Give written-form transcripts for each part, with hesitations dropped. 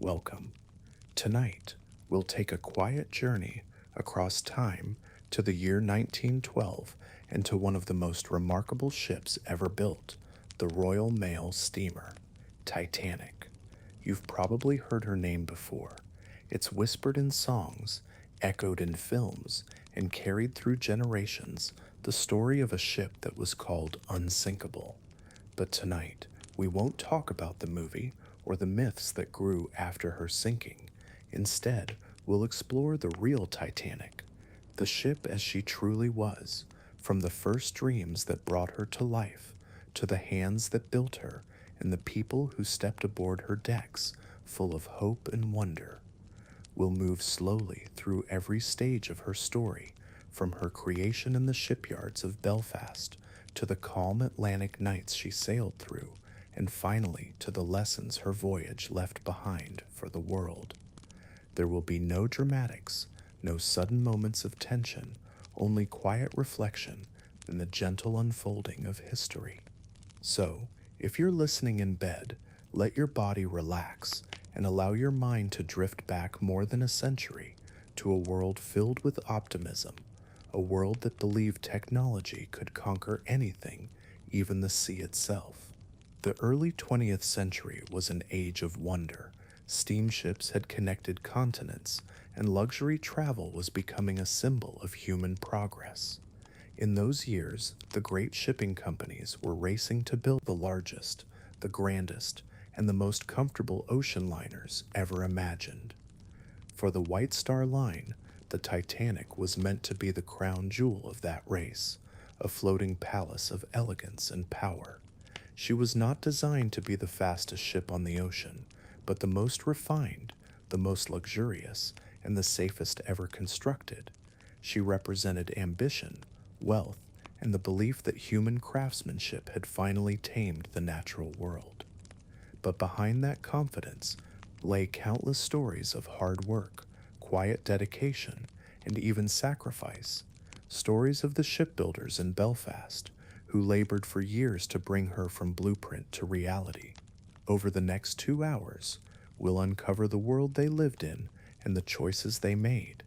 welcome. Tonight, we'll take a quiet journey across time to the year 1912 and to one of the most remarkable ships ever built, the Royal Mail steamer, Titanic. You've probably heard her name before. It's whispered in songs, echoed in films, and carried through generations, the story of a ship that was called unsinkable. But tonight, we won't talk about the movie or the myths that grew after her sinking. Instead, we'll explore the real Titanic, the ship as she truly was, from the first dreams that brought her to life, to the hands that built her, and the people who stepped aboard her decks, full of hope and wonder. We'll move slowly through every stage of her story, from her creation in the shipyards of Belfast to the calm Atlantic nights she sailed through, and finally to the lessons her voyage left behind for the world. There will be no dramatics, no sudden moments of tension, only quiet reflection and the gentle unfolding of history. So, if you're listening in bed, let your body relax and allow your mind to drift back more than a century to a world filled with optimism, a world that believed technology could conquer anything, even the sea itself. The early 20th century was an age of wonder. Steamships had connected continents, and luxury travel was becoming a symbol of human progress. In those years, the great shipping companies were racing to build the largest, the grandest, and the most comfortable ocean liners ever imagined. For the White Star Line, the Titanic was meant to be the crown jewel of that race, a floating palace of elegance and power. She was not designed to be the fastest ship on the ocean, but the most refined, the most luxurious, and the safest ever constructed. She represented ambition, wealth, and the belief that human craftsmanship had finally tamed the natural world. But behind that confidence lay countless stories of hard work, quiet dedication, and even sacrifice. Stories of the shipbuilders in Belfast, who labored for years to bring her from blueprint to reality. Over the next 2 hours, we'll uncover the world they lived in and the choices they made.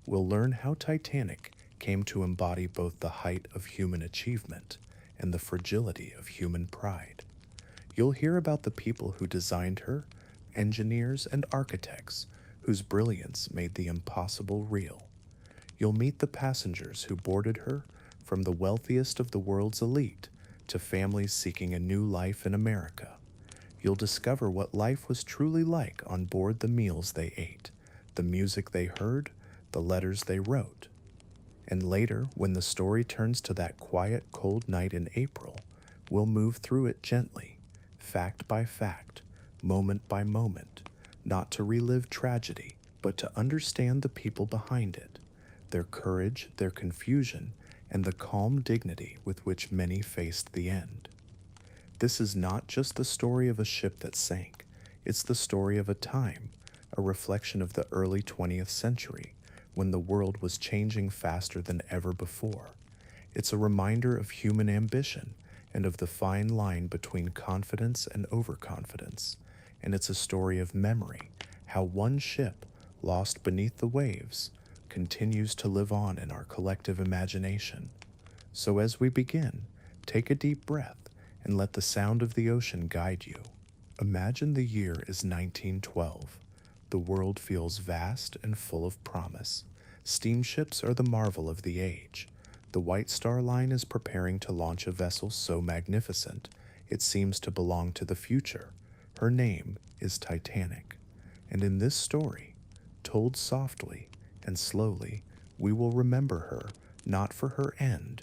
We'll learn how Titanic came to embody both the height of human achievement and the fragility of human pride. You'll hear about the people who designed her, engineers and architects whose brilliance made the impossible real. You'll meet the passengers who boarded her, from the wealthiest of the world's elite to families seeking a new life in America. You'll discover what life was truly like on board, the meals they ate, the music they heard, the letters they wrote. And later, when the story turns to that quiet, cold night in April, we'll move through it gently, fact by fact, moment by moment, not to relive tragedy, but to understand the people behind it, their courage, their confusion, and the calm dignity with which many faced the end. This is not just the story of a ship that sank, it's the story of a time, a reflection of the early 20th century, when the world was changing faster than ever before. It's a reminder of human ambition and of the fine line between confidence and overconfidence. And it's a story of memory, how one ship, lost beneath the waves, continues to live on in our collective imagination. So as we begin, take a deep breath and let the sound of the ocean guide you. Imagine the year is 1912. The world feels vast and full of promise. Steamships are the marvel of the age. The White Star Line is preparing to launch a vessel so magnificent it seems to belong to the future. Her name is Titanic. And in this story, told softly and slowly, we will remember her not for her end,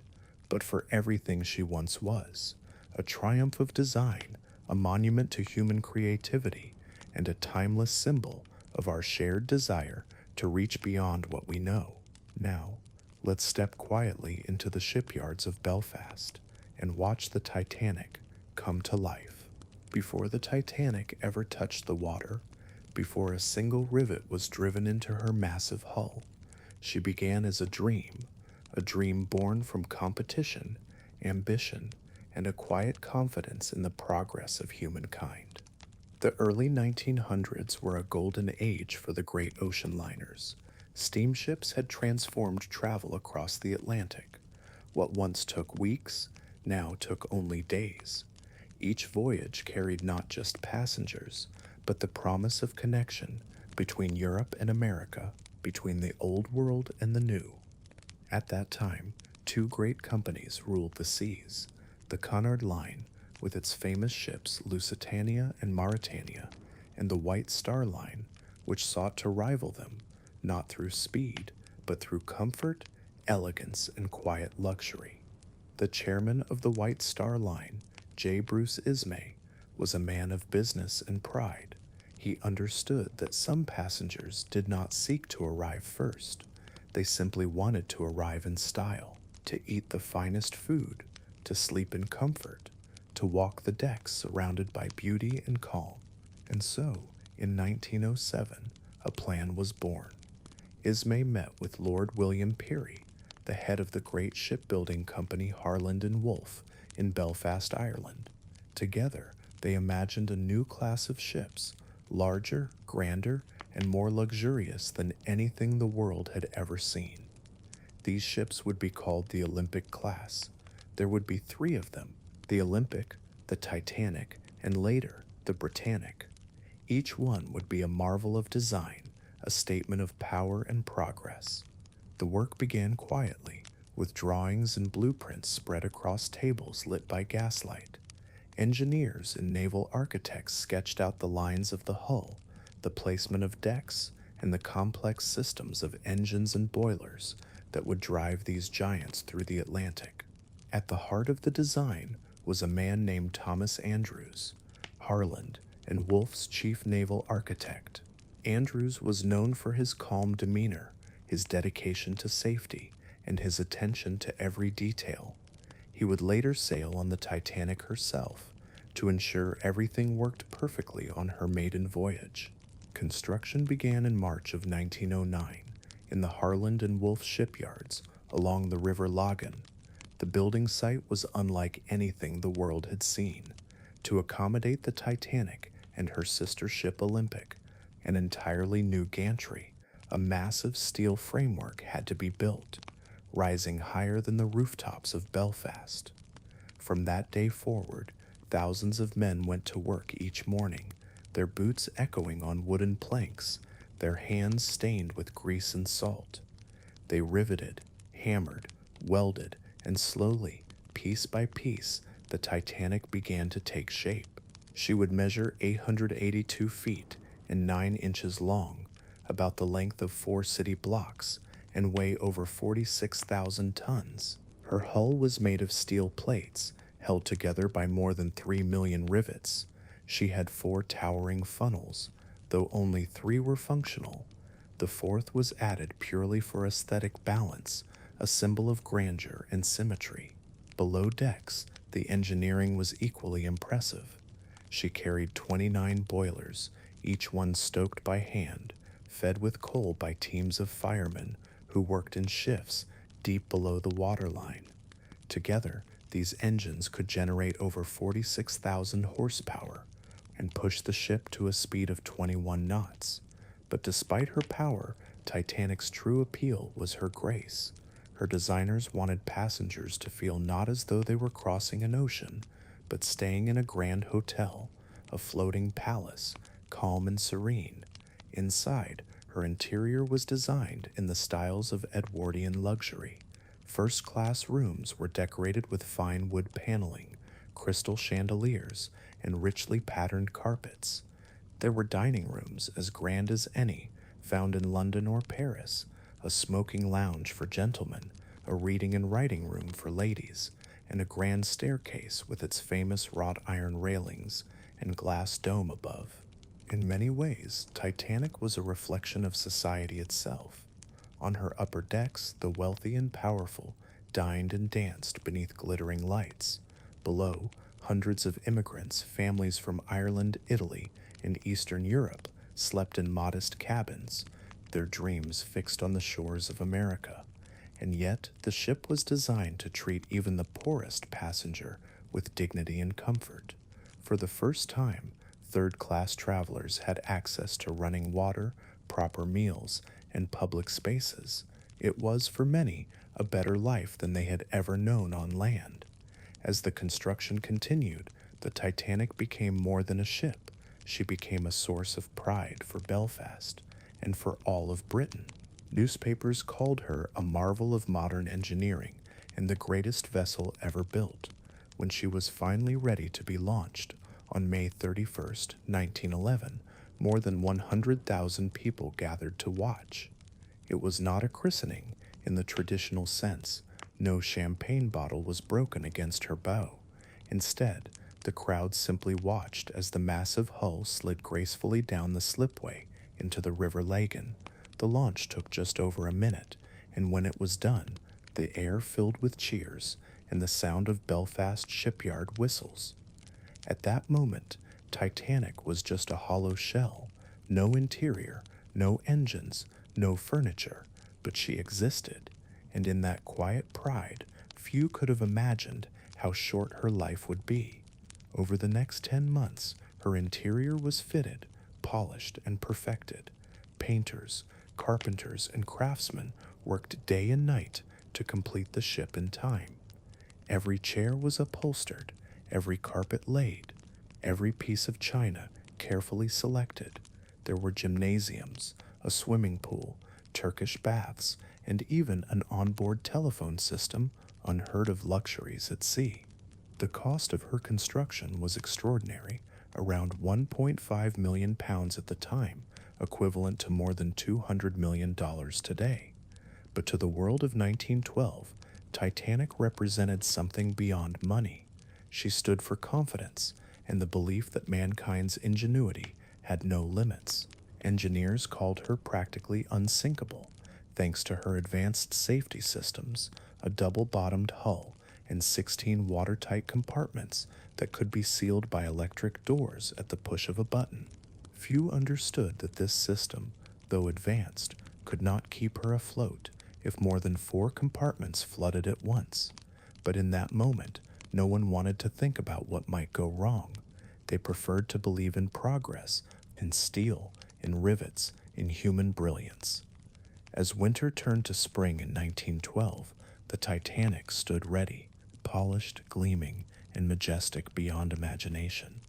but for everything she once was, a triumph of design, a monument to human creativity, and a timeless symbol of our shared desire to reach beyond what we know. Now, let's step quietly into the shipyards of Belfast and watch the Titanic come to life. Before the Titanic ever touched the water, before a single rivet was driven into her massive hull, she began as a dream born from competition, ambition, and a quiet confidence in the progress of humankind. The early 1900s were a golden age for the great ocean liners. Steamships had transformed travel across the Atlantic. What once took weeks now took only days. Each voyage carried not just passengers, but the promise of connection between Europe and America, between the Old World and the New. At that time, two great companies ruled the seas: the Cunard Line, with its famous ships Lusitania and Mauretania, and the White Star Line, which sought to rival them, not through speed, but through comfort, elegance, and quiet luxury. The chairman of the White Star Line, J. Bruce Ismay, was a man of business and pride. He understood that some passengers did not seek to arrive first. They simply wanted to arrive in style, to eat the finest food, to sleep in comfort, to walk the decks surrounded by beauty and calm. And so, in 1907, a plan was born. Ismay met with Lord William Peary, the head of the great shipbuilding company Harland and Wolff in Belfast, Ireland. Together, they imagined a new class of ships, larger, grander, and more luxurious than anything the world had ever seen. These ships would be called the Olympic class. There would be three of them: the Olympic, the Titanic, and later, the Britannic. Each one would be a marvel of design, a statement of power and progress. The work began quietly, with drawings and blueprints spread across tables lit by gaslight. Engineers and naval architects sketched out the lines of the hull, the placement of decks, and the complex systems of engines and boilers that would drive these giants through the Atlantic. At the heart of the design was a man named Thomas Andrews, Harland and Wolff's chief naval architect. Andrews was known for his calm demeanor, his dedication to safety, and his attention to every detail. He would later sail on the Titanic herself to ensure everything worked perfectly on her maiden voyage. Construction began in March of 1909 in the Harland and Wolff shipyards along the River Lagan. The building site was unlike anything the world had seen. To accommodate the Titanic and her sister ship Olympic, an entirely new gantry, a massive steel framework had to be built, rising higher than the rooftops of Belfast. From that day forward, thousands of men went to work each morning, their boots echoing on wooden planks, their hands stained with grease and salt. They riveted, hammered, welded, and slowly, piece by piece, the Titanic began to take shape. She would measure 882 feet and 9 inches long, about the length of 4 city blocks, and weigh over 46,000 tons. Her hull was made of steel plates, held together by more than 3 million rivets. She had 4 towering funnels, though only 3 were functional. The 4th was added purely for aesthetic balance, a symbol of grandeur and symmetry. Below decks, the engineering was equally impressive. She carried 29 boilers, each one stoked by hand, fed with coal by teams of firemen who worked in shifts deep below the waterline. Together, these engines could generate over 46,000 horsepower and push the ship to a speed of 21 knots. But despite her power, Titanic's true appeal was her grace. Her designers wanted passengers to feel not as though they were crossing an ocean, but staying in a grand hotel, a floating palace, calm and serene. Inside, her interior was designed in the styles of Edwardian luxury. First-class rooms were decorated with fine wood paneling, crystal chandeliers, and richly patterned carpets. There were dining rooms as grand as any found in London or Paris, a smoking lounge for gentlemen, a reading and writing room for ladies, and a grand staircase with its famous wrought iron railings and glass dome above. In many ways, Titanic was a reflection of society itself. On her upper decks, the wealthy and powerful dined and danced beneath glittering lights. Below, hundreds of immigrants, families from Ireland, Italy, and Eastern Europe, slept in modest cabins, their dreams fixed on the shores of America. And yet, the ship was designed to treat even the poorest passenger with dignity and comfort. For the first time, third-class travelers had access to running water, proper meals, and public spaces. It was, for many, a better life than they had ever known on land. As the construction continued, the Titanic became more than a ship. She became a source of pride for Belfast and for all of Britain. Newspapers called her a marvel of modern engineering and the greatest vessel ever built. When she was finally ready to be launched on May 31st, 1911, more than 100,000 people gathered to watch. It was not a christening in the traditional sense. No champagne bottle was broken against her bow. Instead, the crowd simply watched as the massive hull slid gracefully down the slipway into the River Lagan. The launch took just over a minute, and when it was done, the air filled with cheers and the sound of Belfast shipyard whistles. At that moment, Titanic was just a hollow shell, no interior, no engines, no furniture, but she existed, and in that quiet pride, few could have imagined how short her life would be. Over the next 10 months, her interior was fitted, polished, and perfected. Painters, carpenters, and craftsmen worked day and night to complete the ship in time. Every chair was upholstered, every carpet laid, every piece of china carefully selected. There were gymnasiums, a swimming pool, Turkish baths, and even an onboard telephone system, unheard of luxuries at sea. The cost of her construction was extraordinary, around 1.5 million pounds at the time, equivalent to more than $200 million today. But to the world of 1912, Titanic represented something beyond money. She stood for confidence and the belief that mankind's ingenuity had no limits. Engineers called her practically unsinkable, thanks to her advanced safety systems, a double-bottomed hull, and 16 watertight compartments that could be sealed by electric doors at the push of a button. Few understood that this system, though advanced, could not keep her afloat if more than 4 compartments flooded at once. But in that moment, no one wanted to think about what might go wrong. They preferred to believe in progress, in steel, in rivets, in human brilliance. As winter turned to spring in 1912, the Titanic stood ready, polished, gleaming, and majestic beyond imagination.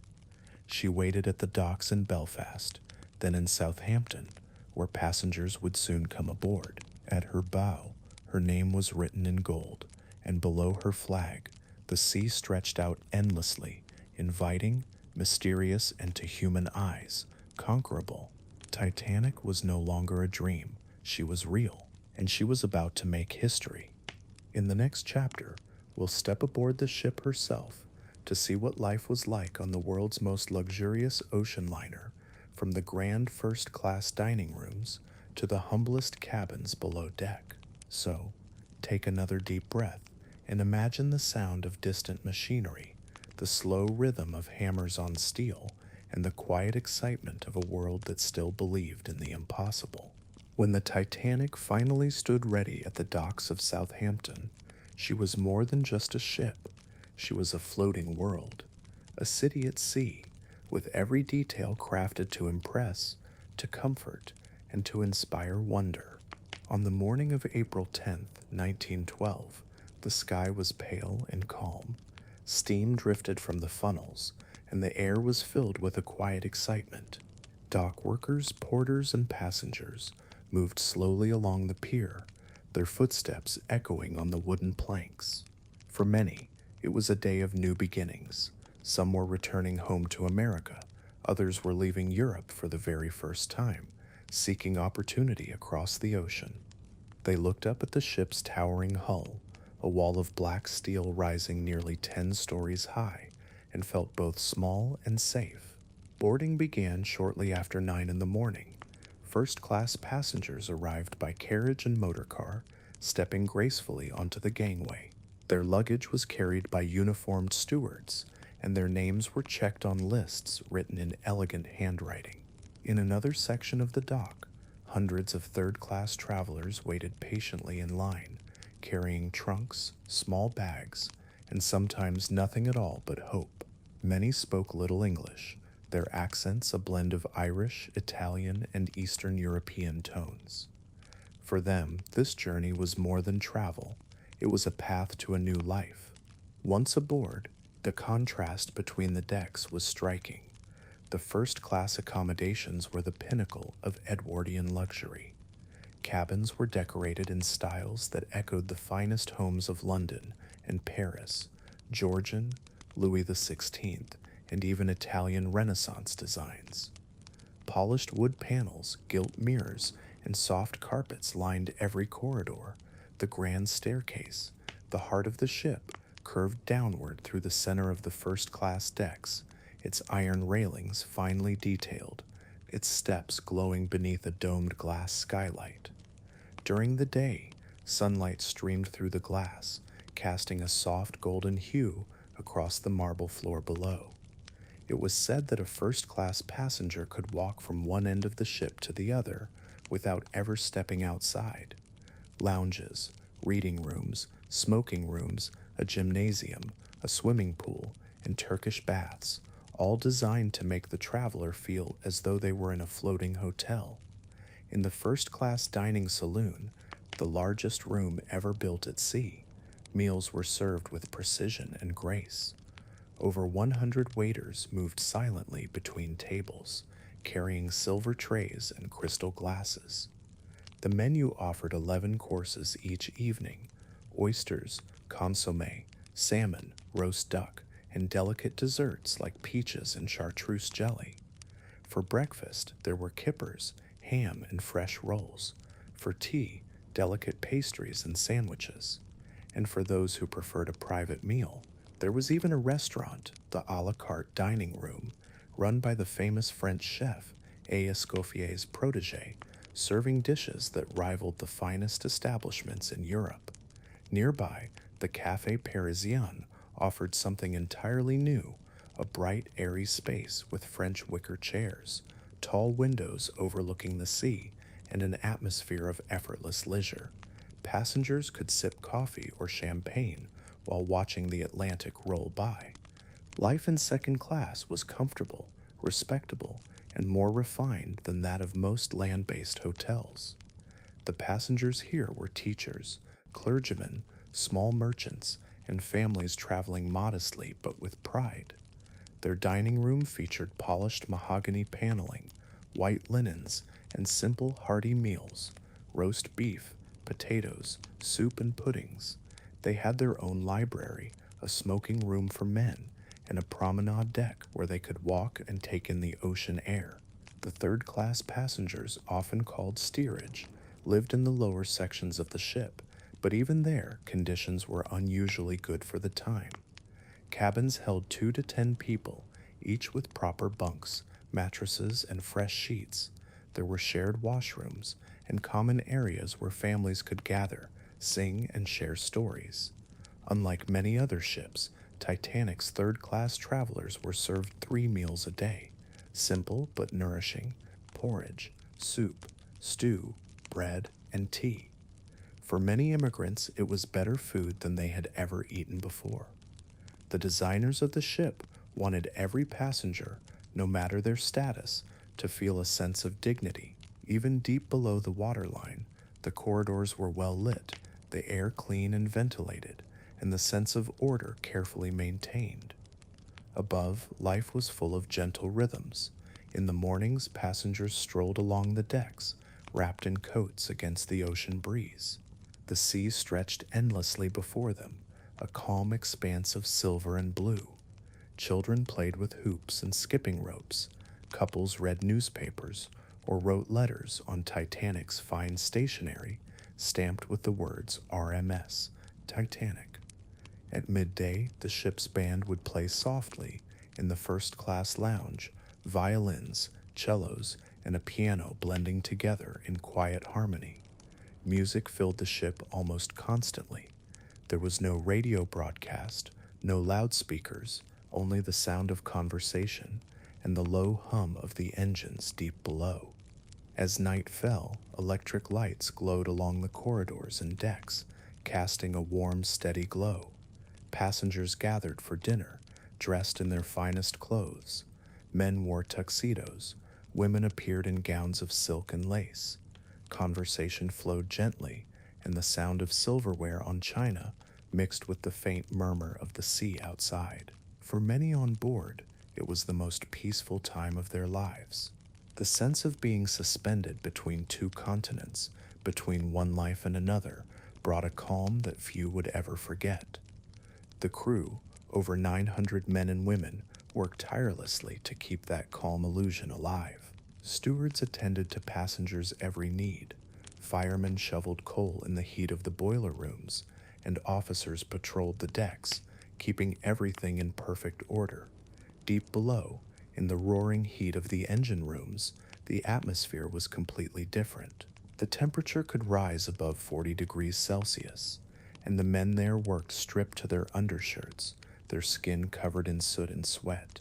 She waited at the docks in Belfast, then in Southampton, where passengers would soon come aboard. At her bow, her name was written in gold, and below her flag, the sea stretched out endlessly, inviting, mysterious, and to human eyes, conquerable. Titanic was no longer a dream. She was real, and she was about to make history. In the next chapter, we'll step aboard the ship herself to see what life was like on the world's most luxurious ocean liner, from the grand first-class dining rooms to the humblest cabins below deck. So, take another deep breath and imagine the sound of distant machinery, the slow rhythm of hammers on steel, and the quiet excitement of a world that still believed in the impossible. When the Titanic finally stood ready at the docks of Southampton, she was more than just a ship. She was a floating world, a city at sea, with every detail crafted to impress, to comfort, and to inspire wonder. On the morning of April 10th, 1912, the sky was pale and calm. Steam drifted from the funnels, and the air was filled with a quiet excitement. Dock workers, porters, and passengers moved slowly along the pier, their footsteps echoing on the wooden planks. For many, it was a day of new beginnings. Some were returning home to America, others were leaving Europe for the very first time, seeking opportunity across the ocean. They looked up at the ship's towering hull, a wall of black steel rising nearly 10 stories high, and felt both small and safe. Boarding began shortly after 9 in the morning. First-class passengers arrived by carriage and motor car, stepping gracefully onto the gangway. Their luggage was carried by uniformed stewards, and their names were checked on lists written in elegant handwriting. In another section of the dock, hundreds of third-class travelers waited patiently in line, carrying trunks, small bags, and sometimes nothing at all but hope. Many spoke little English, their accents a blend of Irish, Italian, and Eastern European tones. For them, this journey was more than travel, it was a path to a new life. Once aboard, the contrast between the decks was striking. The first-class accommodations were the pinnacle of Edwardian luxury. Cabins were decorated in styles that echoed the finest homes of London and Paris, Georgian, Louis XVI, and even Italian Renaissance designs. Polished wood panels, gilt mirrors, and soft carpets lined every corridor. The grand staircase, the heart of the ship, curved downward through the center of the first-class decks, its iron railings finely detailed, its steps glowing beneath a domed glass skylight. During the day, sunlight streamed through the glass, casting a soft golden hue across the marble floor below. It was said that a first-class passenger could walk from one end of the ship to the other without ever stepping outside. Lounges, reading rooms, smoking rooms, a gymnasium, a swimming pool, and Turkish baths, all designed to make the traveler feel as though they were in a floating hotel. In the first-class dining saloon, the largest room ever built at sea, meals were served with precision and grace. Over 100 waiters moved silently between tables, carrying silver trays and crystal glasses. The menu offered 11 courses each evening: oysters, consommé, salmon, roast duck, and delicate desserts like peaches and chartreuse jelly. For breakfast, there were kippers, ham, and fresh rolls. For tea, delicate pastries and sandwiches. And for those who preferred a private meal, there was even a restaurant, the a la carte dining room, run by the famous French chef, Escoffier's protégé, serving dishes that rivaled the finest establishments in Europe. Nearby, the Café Parisien offered something entirely new, a bright, airy space with French wicker chairs, tall windows overlooking the sea, and an atmosphere of effortless leisure. Passengers could sip coffee or champagne while watching the Atlantic roll by. Life in second class was comfortable, respectable, and more refined than that of most land-based hotels. The passengers here were teachers, clergymen, small merchants, and families traveling modestly but with pride. Their dining room featured polished mahogany paneling, white linens, and simple, hearty meals: roast beef, potatoes, soup, and puddings. They had their own library, a smoking room for men, and a promenade deck where they could walk and take in the ocean air. The third-class passengers, often called steerage, lived in the lower sections of the ship, but even there, conditions were unusually good for the time. Cabins held 2 to 10 people, each with proper bunks, mattresses, and fresh sheets. There were shared washrooms and common areas where families could gather, sing, and share stories. Unlike many other ships, Titanic's third-class travelers were served 3 meals a day: simple but nourishing, porridge, soup, stew, bread, and tea. For many immigrants, it was better food than they had ever eaten before. The designers of the ship wanted every passenger, no matter their status, to feel a sense of dignity. Even deep below the waterline, the corridors were well lit, the air clean and ventilated, and the sense of order carefully maintained. Above, life was full of gentle rhythms. In the mornings, passengers strolled along the decks, wrapped in coats against the ocean breeze. The sea stretched endlessly before them, a calm expanse of silver and blue. Children played with hoops and skipping ropes. Couples read newspapers or wrote letters on Titanic's fine stationery, stamped with the words RMS Titanic. At midday, the ship's band would play softly in the first-class lounge, violins, cellos, and a piano blending together in quiet harmony. Music filled the ship almost constantly. There was no radio broadcast, no loudspeakers, only the sound of conversation and the low hum of the engines deep below. As night fell, electric lights glowed along the corridors and decks, casting a warm, steady glow. Passengers gathered for dinner, dressed in their finest clothes. Men wore tuxedos, women appeared in gowns of silk and lace. Conversation flowed gently, and the sound of silverware on china mixed with the faint murmur of the sea outside. For many on board, it was the most peaceful time of their lives. The sense of being suspended between two continents, between one life and another, brought a calm that few would ever forget. The crew, over 900 men and women, worked tirelessly to keep that calm illusion alive. Stewards attended to passengers' every need. Firemen shoveled coal in the heat of the boiler rooms, and officers patrolled the decks, keeping everything in perfect order. Deep below, in the roaring heat of the engine rooms, the atmosphere was completely different. The temperature could rise above 40 degrees Celsius, and the men there worked stripped to their undershirts, their skin covered in soot and sweat.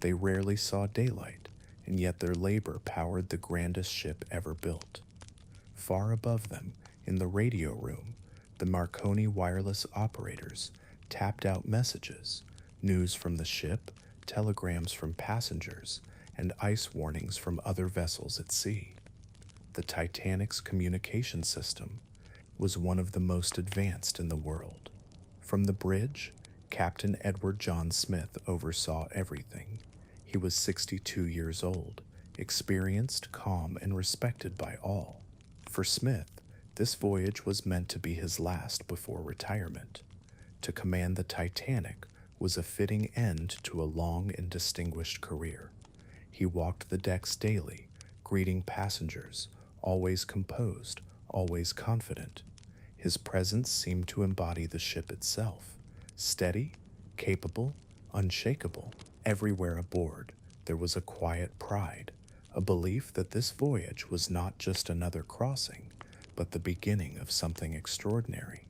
They rarely saw daylight, and yet their labor powered the grandest ship ever built. Far above them, in the radio room, the Marconi wireless operators tapped out messages, news from the ship, telegrams from passengers, and ice warnings from other vessels at sea. The Titanic's communication system was one of the most advanced in the world. From the bridge, Captain Edward John Smith oversaw everything. He was 62 years old, experienced, calm, and respected by all. For Smith, this voyage was meant to be his last before retirement. To command the Titanic was a fitting end to a long and distinguished career. He walked the decks daily, greeting passengers, always composed, always confident. His presence seemed to embody the ship itself, steady, capable, unshakable. Everywhere aboard, there was a quiet pride, a belief that this voyage was not just another crossing, but the beginning of something extraordinary.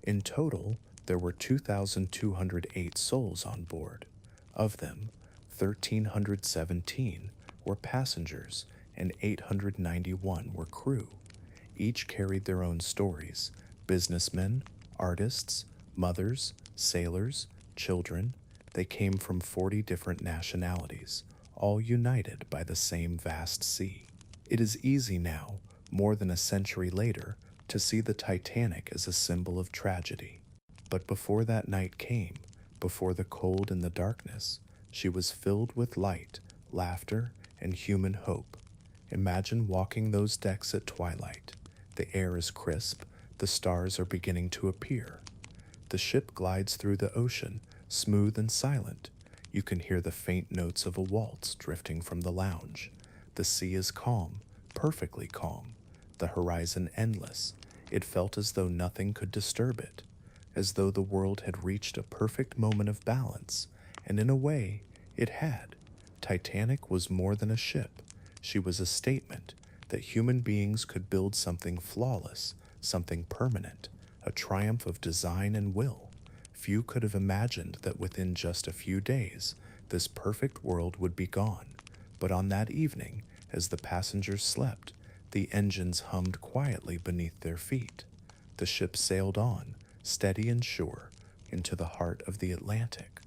In total, there were 2,208 souls on board. Of them, 1,317 were passengers and 891 were crew. Each carried their own stories: businessmen, artists, mothers, sailors, children. They came from 40 different nationalities, all united by the same vast sea. It is easy now, more than a century later, to see the Titanic as a symbol of tragedy. But before that night came, before the cold and the darkness, she was filled with light, laughter, and human hope. Imagine walking those decks at twilight. The air is crisp, the stars are beginning to appear. The ship glides through the ocean, smooth and silent. You can hear the faint notes of a waltz drifting from the lounge. The sea is calm, perfectly calm. The horizon endless. It felt as though nothing could disturb it, as though the world had reached a perfect moment of balance, and in a way, it had. Titanic was more than a ship. She was a statement that human beings could build something flawless, something permanent, a triumph of design and will. Few could have imagined that within just a few days, this perfect world would be gone. But on that evening, as the passengers slept, the engines hummed quietly beneath their feet. The ship sailed on, steady and sure, into the heart of the Atlantic.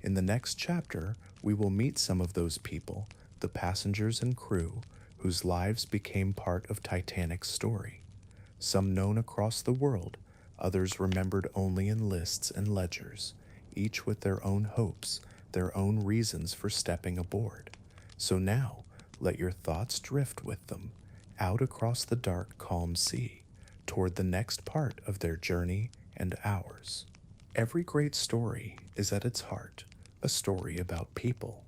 In the next chapter, we will meet some of those people, the passengers and crew, whose lives became part of Titanic's story. Some known across the world, others remembered only in lists and ledgers, each with their own hopes, their own reasons for stepping aboard. So now, let your thoughts drift with them, out across the dark, calm sea, toward the next part of their journey and ours. Every great story is at its heart a story about people.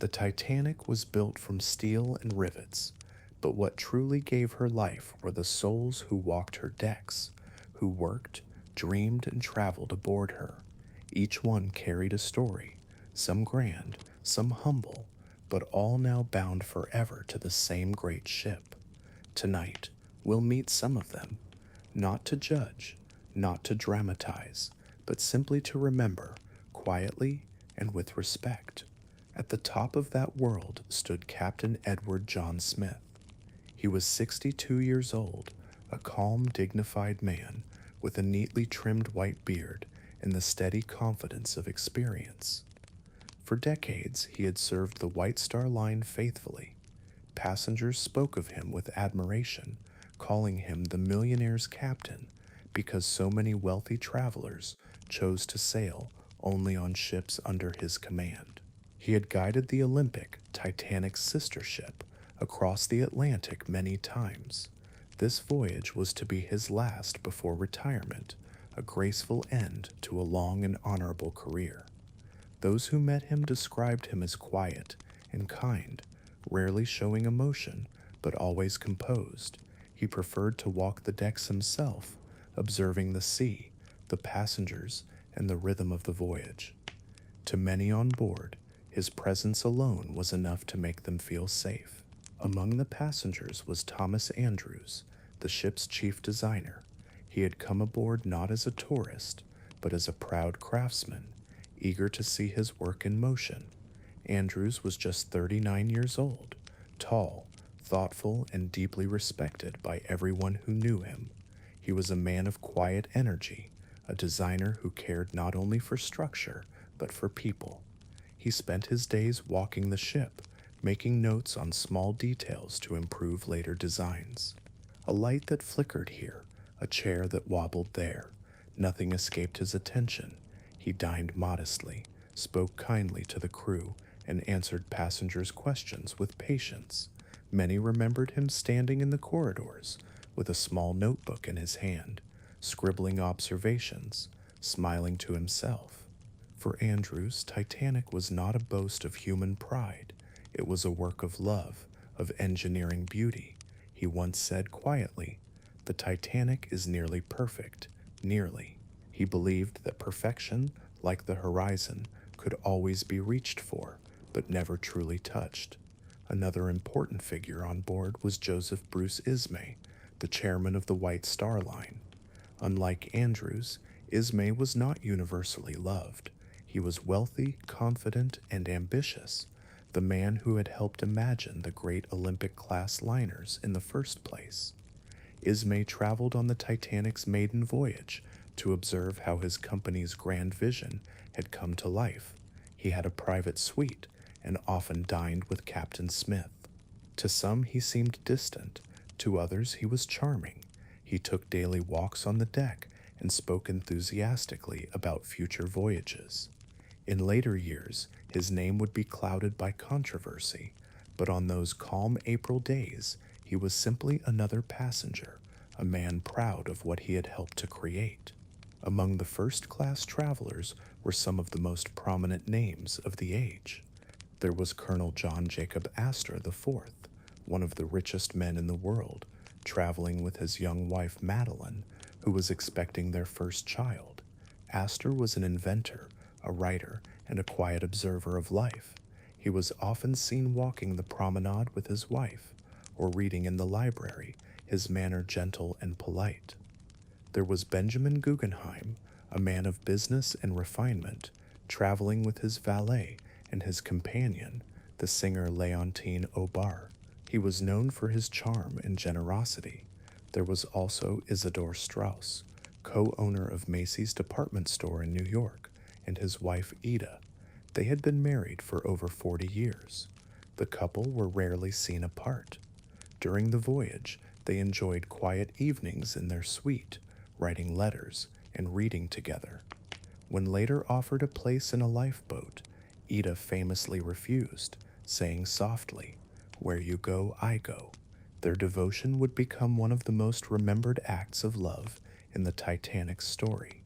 The Titanic was built from steel and rivets, but what truly gave her life were the souls who walked her decks, who worked, dreamed, and traveled aboard her. Each one carried a story, some grand, some humble, but all now bound forever to the same great ship. Tonight, we'll meet some of them, not to judge, not to dramatize, but simply to remember, quietly and with respect. At the top of that world stood Captain Edward John Smith. He was 62 years old, a calm, dignified man with a neatly trimmed white beard and the steady confidence of experience. For decades, he had served the White Star Line faithfully. Passengers spoke of him with admiration, calling him the millionaire's captain because so many wealthy travelers chose to sail only on ships under his command. He had guided the Olympic, Titanic's sister ship, across the Atlantic many times. This voyage was to be his last before retirement, a graceful end to a long and honorable career. Those who met him described him as quiet and kind, rarely showing emotion, but always composed. He preferred to walk the decks himself, observing the sea, the passengers, and the rhythm of the voyage. To many on board, his presence alone was enough to make them feel safe. Among the passengers was Thomas Andrews, the ship's chief designer. He had come aboard not as a tourist, but as a proud craftsman, eager to see his work in motion. Andrews was just 39 years old, tall, thoughtful, and deeply respected by everyone who knew him. He was a man of quiet energy, a designer who cared not only for structure, but for people. He spent his days walking the ship, making notes on small details to improve later designs. A light that flickered here, a chair that wobbled there. Nothing escaped his attention. He dined modestly, spoke kindly to the crew, and answered passengers' questions with patience. Many remembered him standing in the corridors with a small notebook in his hand, scribbling observations, smiling to himself. For Andrews, Titanic was not a boast of human pride. It was a work of love, of engineering beauty. He once said quietly, "The Titanic is nearly perfect, nearly." He believed that perfection, like the horizon, could always be reached for, but never truly touched. Another important figure on board was Joseph Bruce Ismay, the chairman of the White Star Line. Unlike Andrews, Ismay was not universally loved. He was wealthy, confident, and ambitious, the man who had helped imagine the great Olympic-class liners in the first place. Ismay traveled on the Titanic's maiden voyage to observe how his company's grand vision had come to life. He had a private suite and often dined with Captain Smith. To some he seemed distant, to others he was charming. He took daily walks on the deck and spoke enthusiastically about future voyages. In later years, his name would be clouded by controversy, but on those calm April days, he was simply another passenger, a man proud of what he had helped to create. Among the first-class travelers were some of the most prominent names of the age. There was Colonel John Jacob Astor IV, one of the richest men in the world, traveling with his young wife Madeline, who was expecting their first child. Astor was an inventor, a writer, and a quiet observer of life. He was often seen walking the promenade with his wife, or reading in the library, his manner gentle and polite. There was Benjamin Guggenheim, a man of business and refinement, traveling with his valet and his companion, the singer Leontine Aubar. He was known for his charm and generosity. There was also Isidore Straus, co-owner of Macy's department store in New York, and his wife Ida. They had been married for over 40 years. The couple were rarely seen apart. During the voyage, they enjoyed quiet evenings in their suite, writing letters and reading together. When later offered a place in a lifeboat, Ida famously refused, saying softly, "Where you go, I go." Their devotion would become one of the most remembered acts of love in the Titanic's story.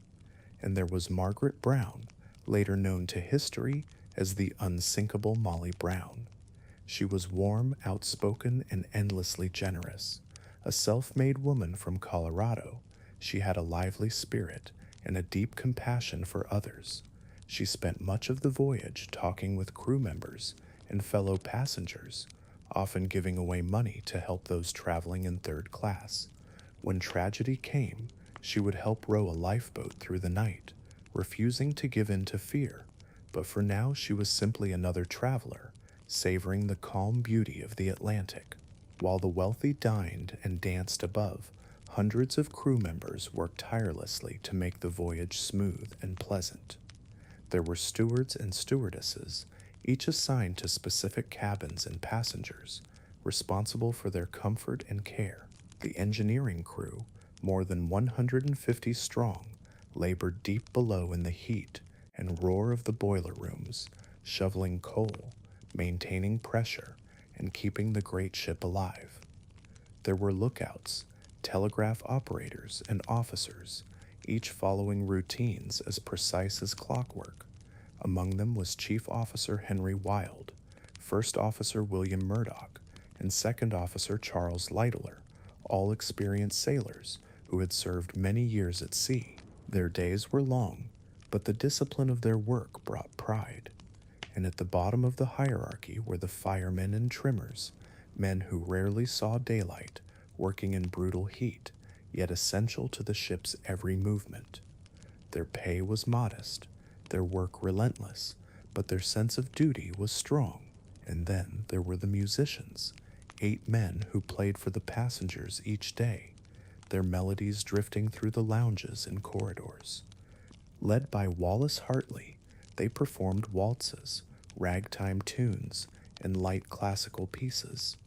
And there was Margaret Brown, later known to history as the unsinkable Molly Brown. She was warm, outspoken, and endlessly generous. A self-made woman from Colorado, she had a lively spirit and a deep compassion for others. She spent much of the voyage talking with crew members and fellow passengers, often giving away money to help those traveling in third class. When tragedy came, she would help row a lifeboat through the night, refusing to give in to fear. But for now, she was simply another traveler, savoring the calm beauty of the Atlantic. While the wealthy dined and danced above, hundreds of crew members worked tirelessly to make the voyage smooth and pleasant. There were stewards and stewardesses, each assigned to specific cabins and passengers, responsible for their comfort and care. The engineering crew, more than 150 strong, labored deep below in the heat and roar of the boiler rooms, shoveling coal, maintaining pressure, and keeping the great ship alive. There were lookouts, telegraph operators, and officers, each following routines as precise as clockwork. Among them was Chief Officer Henry Wilde, First Officer William Murdoch, and Second Officer Charles Lytler, all experienced sailors who had served many years at sea. Their days were long, but the discipline of their work brought pride. And at the bottom of the hierarchy were the firemen and trimmers, men who rarely saw daylight, working in brutal heat, yet essential to the ship's every movement. Their pay was modest, their work relentless, but their sense of duty was strong. And then there were the musicians, 8 men who played for the passengers each day, their melodies drifting through the lounges and corridors. Led by Wallace Hartley, they performed waltzes, ragtime tunes, and light classical pieces.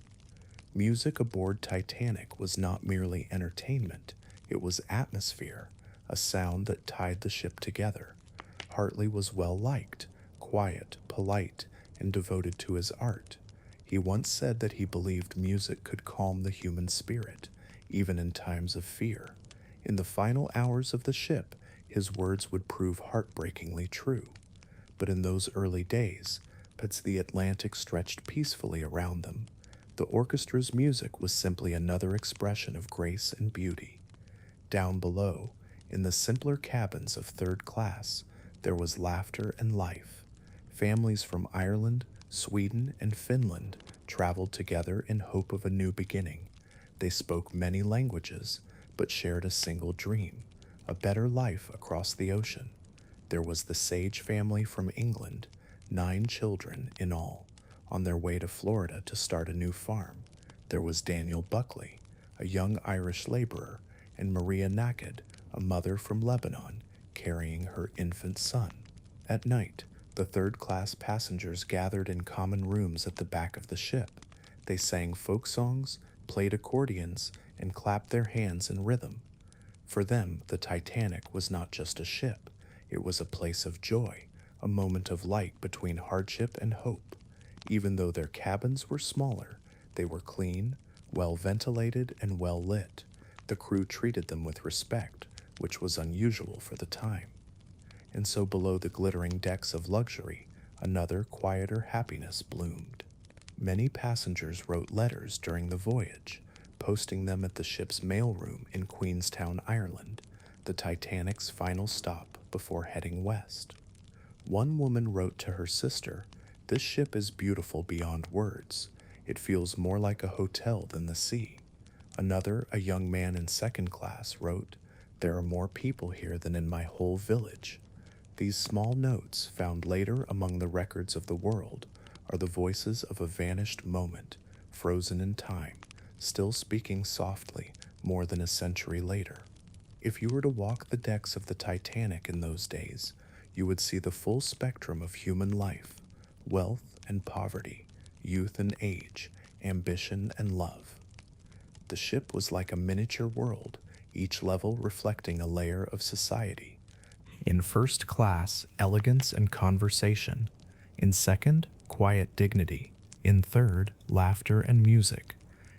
Music aboard Titanic was not merely entertainment, it was atmosphere, a sound that tied the ship together. Hartley was well liked, quiet, polite, and devoted to his art. He once said that he believed music could calm the human spirit, even in times of fear. In the final hours of the ship, his words would prove heartbreakingly true. But in those early days, as the Atlantic stretched peacefully around them, the orchestra's music was simply another expression of grace and beauty. Down below, in the simpler cabins of third class, there was laughter and life. Families from Ireland, Sweden, and Finland traveled together in hope of a new beginning. They spoke many languages, but shared a single dream, a better life across the ocean. There was the Sage family from England, 9 children in all, on their way to Florida to start a new farm. There was Daniel Buckley, a young Irish laborer, and Maria Naked, a mother from Lebanon, carrying her infant son. At night, the third-class passengers gathered in common rooms at the back of the ship. They sang folk songs, played accordions, and clapped their hands in rhythm. For them, the Titanic was not just a ship. It was a place of joy, a moment of light between hardship and hope. Even though their cabins were smaller, they were clean, well ventilated, and well lit. The crew treated them with respect, which was unusual for the time. And so below the glittering decks of luxury, another quieter happiness bloomed. Many passengers wrote letters during the voyage, posting them at the ship's mailroom in Queenstown, Ireland, the Titanic's final stop before heading west. One woman wrote to her sister, "This ship is beautiful beyond words. It feels more like a hotel than the sea." Another, a young man in second class, wrote, "There are more people here than in my whole village." These small notes, found later among the records of the world, are the voices of a vanished moment, frozen in time, still speaking softly more than a century later. If you were to walk the decks of the Titanic in those days, you would see the full spectrum of human life, wealth and poverty, youth and age, ambition and love. The ship was like a miniature world, each level reflecting a layer of society. In first class, elegance and conversation. In second, quiet dignity. In third, laughter and music.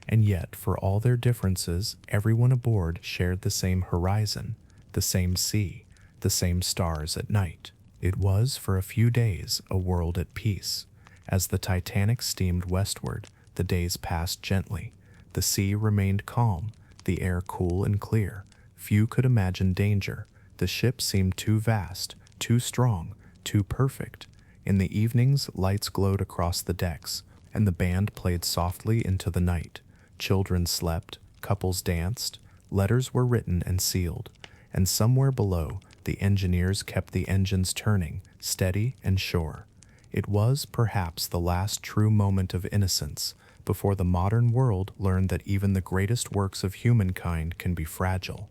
And yet, for all their differences, everyone aboard shared the same horizon, the same sea, the same stars at night. It was, for a few days, a world at peace. As the Titanic steamed westward, the days passed gently. The sea remained calm, the air cool and clear. Few could imagine danger. The ship seemed too vast, too strong, too perfect. In the evenings, lights glowed across the decks, and the band played softly into the night. Children slept, couples danced, letters were written and sealed, and somewhere below, the engineers kept the engines turning, steady and sure. It was, perhaps, the last true moment of innocence before the modern world learned that even the greatest works of humankind can be fragile.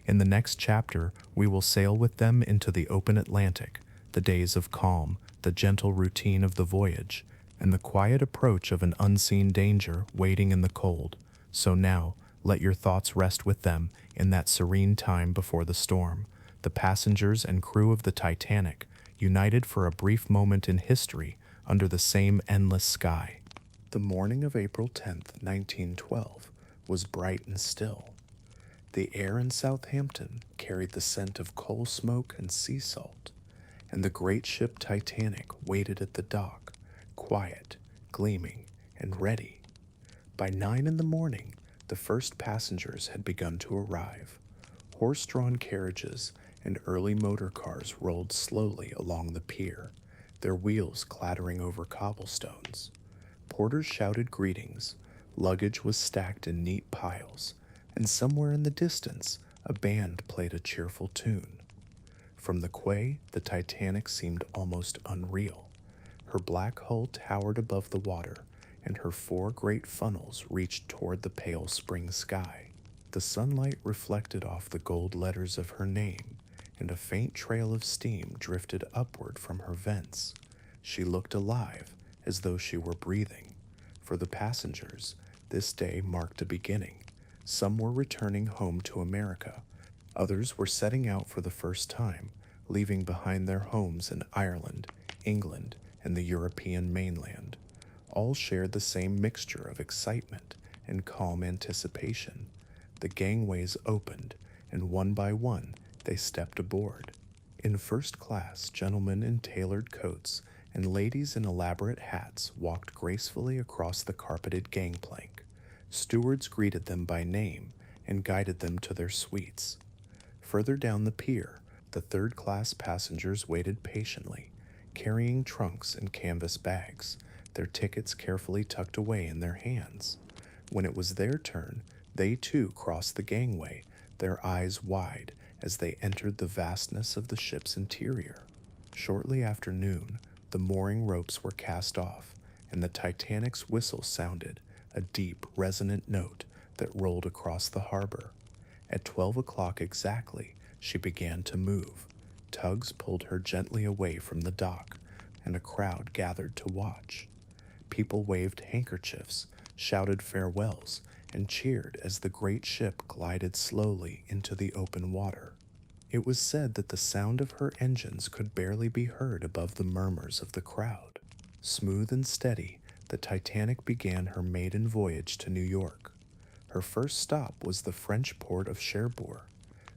In the next chapter, we will sail with them into the open Atlantic, The days of calm, the gentle routine of the voyage, and the quiet approach of an unseen danger waiting in the cold. So now, let your thoughts rest with them in that serene time before the storm. The passengers and crew of the Titanic, united for a brief moment in history under the same endless sky. The morning of April 10th, 1912, was bright and still. The air in Southampton carried the scent of coal smoke and sea salt, and the great ship Titanic waited at the dock, quiet, gleaming, and ready. By 9 in the morning, the first passengers had begun to arrive. Horse-drawn carriages and early motor cars rolled slowly along the pier, their wheels clattering over cobblestones. Porters shouted greetings, luggage was stacked in neat piles, and somewhere in the distance, a band played a cheerful tune. From the quay, the Titanic seemed almost unreal. Her black hull towered above the water, and her four great funnels reached toward the pale spring sky. The sunlight reflected off the gold letters of her name, and a faint trail of steam drifted upward from her vents. She looked alive, as though she were breathing. For the passengers, this day marked a beginning. Some were returning home to America. Others were setting out for the first time, leaving behind their homes in Ireland, England, and the European mainland. All shared the same mixture of excitement and calm anticipation. The gangways opened, and one by one they stepped aboard. In first class, gentlemen in tailored coats and ladies in elaborate hats walked gracefully across the carpeted gangplank. Stewards greeted them by name and guided them to their suites. Further down the pier, the third-class passengers waited patiently, carrying trunks and canvas bags, their tickets carefully tucked away in their hands. When it was their turn, they too crossed the gangway, their eyes wide as they entered the vastness of the ship's interior. Shortly after noon, the mooring ropes were cast off, and the Titanic's whistle sounded, a deep, resonant note that rolled across the harbor. At 12 o'clock exactly, she began to move. Tugs pulled her gently away from the dock, and a crowd gathered to watch. People waved handkerchiefs, shouted farewells, and cheered as the great ship glided slowly into the open water. It was said that the sound of her engines could barely be heard above the murmurs of the crowd. Smooth and steady, the Titanic began her maiden voyage to New York. Her first stop was the French port of Cherbourg.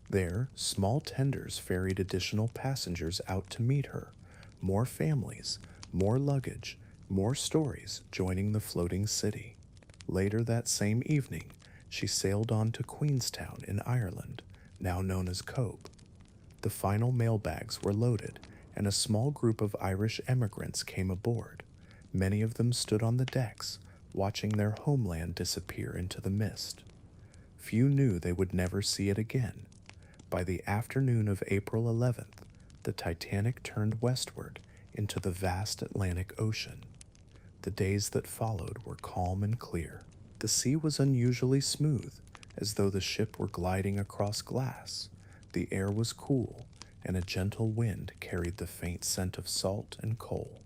There, small tenders ferried additional passengers out to meet her. More families, more luggage, more stories joining the floating city. Later that same evening, she sailed on to Queenstown in Ireland, now known as Cobh. The final mail bags were loaded, and a small group of Irish emigrants came aboard. Many of them stood on the decks, watching their homeland disappear into the mist. Few knew they would never see it again. By the afternoon of April 11th, the Titanic turned westward into the vast Atlantic Ocean. The days that followed were calm and clear. The sea was unusually smooth, as though the ship were gliding across glass. The air was cool, and a gentle wind carried the faint scent of salt and coal.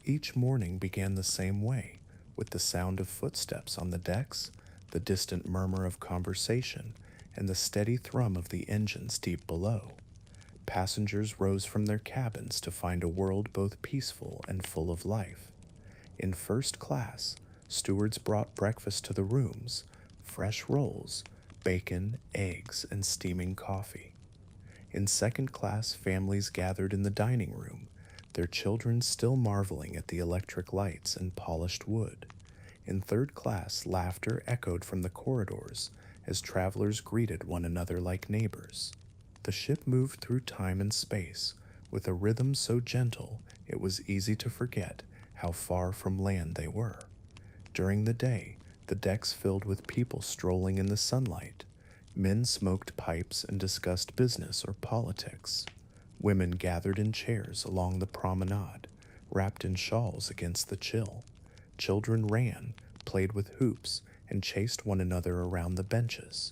Each morning began the same way, with the sound of footsteps on the decks, the distant murmur of conversation, and the steady thrum of the engines deep below. Passengers rose from their cabins to find a world both peaceful and full of life. In first class, stewards brought breakfast to the rooms, fresh rolls, bacon, eggs, and steaming coffee. In second class, families gathered in the dining room, their children still marveling at the electric lights and polished wood. In third class, laughter echoed from the corridors as travelers greeted one another like neighbors. The ship moved through time and space with a rhythm so gentle it was easy to forget how far from land they were. During the day, the decks filled with people strolling in the sunlight. Men smoked pipes and discussed business or politics. Women gathered in chairs along the promenade, wrapped in shawls against the chill. Children ran, played with hoops, and chased one another around the benches.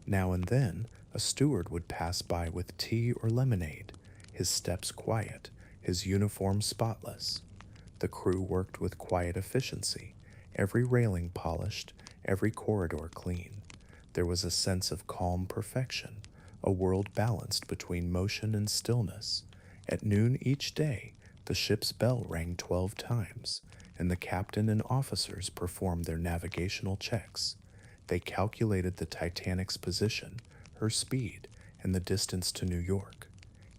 Now and then, a steward would pass by with tea or lemonade, his steps quiet, his uniform spotless. The crew worked with quiet efficiency, every railing polished, every corridor clean. There was a sense of calm perfection, a world balanced between motion and stillness. At noon each day, the ship's bell rang 12 times, and the captain and officers performed their navigational checks. They calculated the Titanic's position, her speed, and the distance to New York.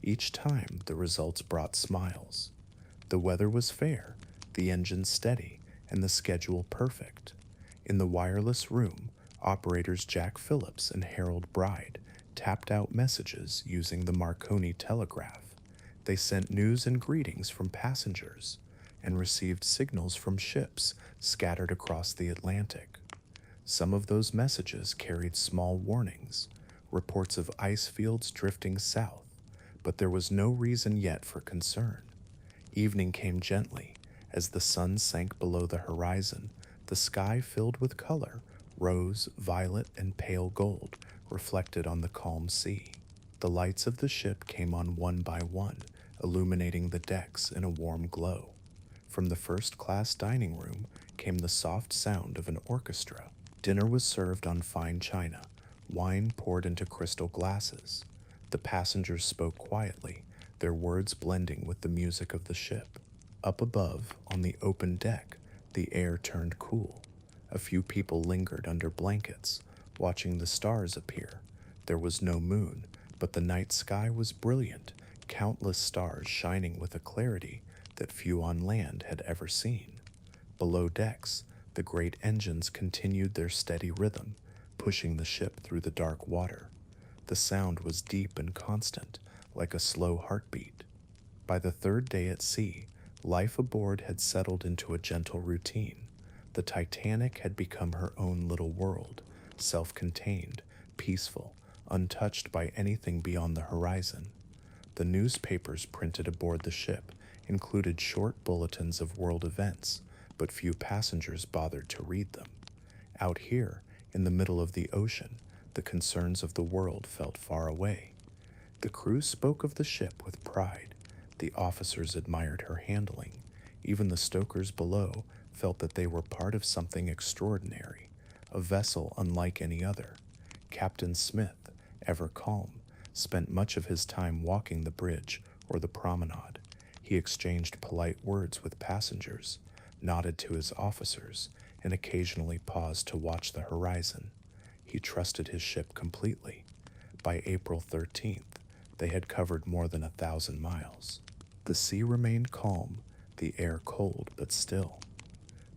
Each time, the results brought smiles. The weather was fair, the engine steady, and the schedule perfect. In the wireless room, operators Jack Phillips and Harold Bride tapped out messages using the Marconi telegraph. They sent news and greetings from passengers and received signals from ships scattered across the Atlantic. Some of those messages carried small warnings, reports of ice fields drifting south, but there was no reason yet for concern. Evening came gently. As the sun sank below the horizon, the sky filled with color, rose, violet, and pale gold, reflected on the calm sea. The lights of the ship came on one by one, illuminating the decks in a warm glow. From the first-class dining room came the soft sound of an orchestra. Dinner was served on fine china, wine poured into crystal glasses. The passengers spoke quietly, their words blending with the music of the ship. Up above, on the open deck, the air turned cool. A few people lingered under blankets, watching the stars appear. There was no moon, but the night sky was brilliant, countless stars shining with a clarity that few on land had ever seen. Below decks, the great engines continued their steady rhythm, pushing the ship through the dark water. The sound was deep and constant, like a slow heartbeat. By the third day at sea, life aboard had settled into a gentle routine. The Titanic had become her own little world, self-contained, peaceful, untouched by anything beyond the horizon. The newspapers printed aboard the ship included short bulletins of world events, but few passengers bothered to read them. Out here, in the middle of the ocean, the concerns of the world felt far away. The crew spoke of the ship with pride. The officers admired her handling. Even the stokers below felt that they were part of something extraordinary, a vessel unlike any other. Captain Smith, ever calm, spent much of his time walking the bridge or the promenade. He exchanged polite words with passengers, nodded to his officers, and occasionally paused to watch the horizon. He trusted his ship completely. By April 13th, they had covered more than 1,000 miles. The sea remained calm, the air cold but still.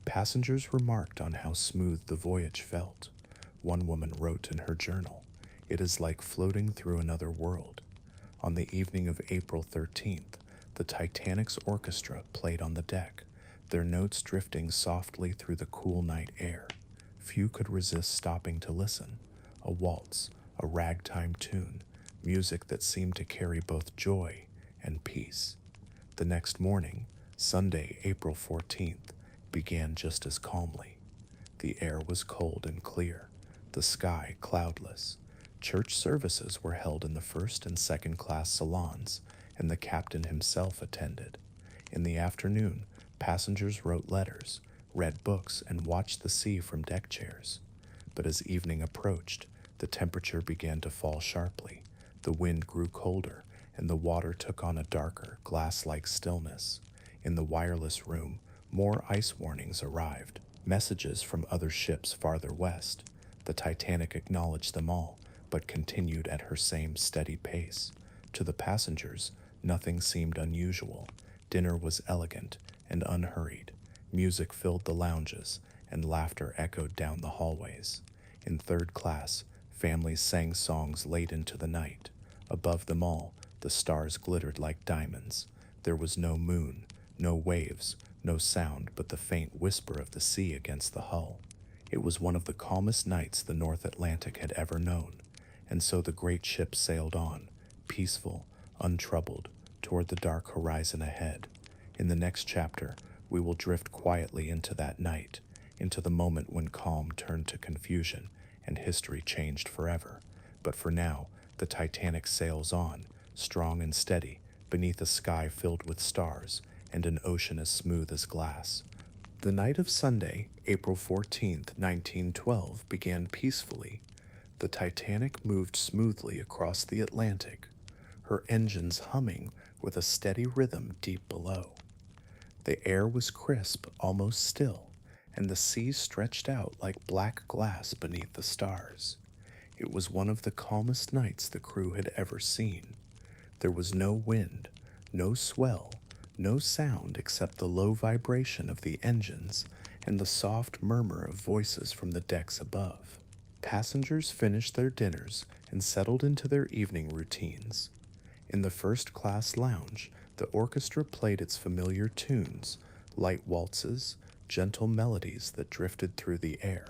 Passengers remarked on how smooth the voyage felt. One woman wrote in her journal, "It is like floating through another world." On the evening of April 13th, the Titanic's orchestra played on the deck, their notes drifting softly through the cool night air. Few could resist stopping to listen. A waltz, a ragtime tune, music that seemed to carry both joy and peace. The next morning, Sunday, April 14th, began just as calmly. The air was cold and clear, the sky cloudless. Church services were held in the first and second class salons, and the captain himself attended. In the afternoon, passengers wrote letters, read books, and watched the sea from deck chairs. But as evening approached, the temperature began to fall sharply. The wind grew colder, and the water took on a darker, glass-like stillness. In the wireless room, more ice warnings arrived, messages from other ships farther west. The Titanic acknowledged them all, but continued at her same steady pace. To the passengers, nothing seemed unusual. Dinner was elegant and unhurried. Music filled the lounges, and laughter echoed down the hallways. In third class, families sang songs late into the night. Above them all, the stars glittered like diamonds. There was no moon, no waves, no sound but the faint whisper of the sea against the hull. It was one of the calmest nights the North Atlantic had ever known, and so the great ship sailed on, peaceful, untroubled, toward the dark horizon ahead. In the next chapter, we will drift quietly into that night, into the moment when calm turned to confusion and history changed forever. But for now, the Titanic sails on, strong and steady, beneath a sky filled with stars and an ocean as smooth as glass. The night of Sunday, April 14th, 1912, began peacefully. The Titanic moved smoothly across the Atlantic, her engines humming with a steady rhythm deep below. The air was crisp, almost still, and the sea stretched out like black glass beneath the stars. It was one of the calmest nights the crew had ever seen. There was no wind, no swell, no sound except the low vibration of the engines and the soft murmur of voices from the decks above. Passengers finished their dinners and settled into their evening routines. In the first-class lounge, the orchestra played its familiar tunes, light waltzes, gentle melodies that drifted through the air.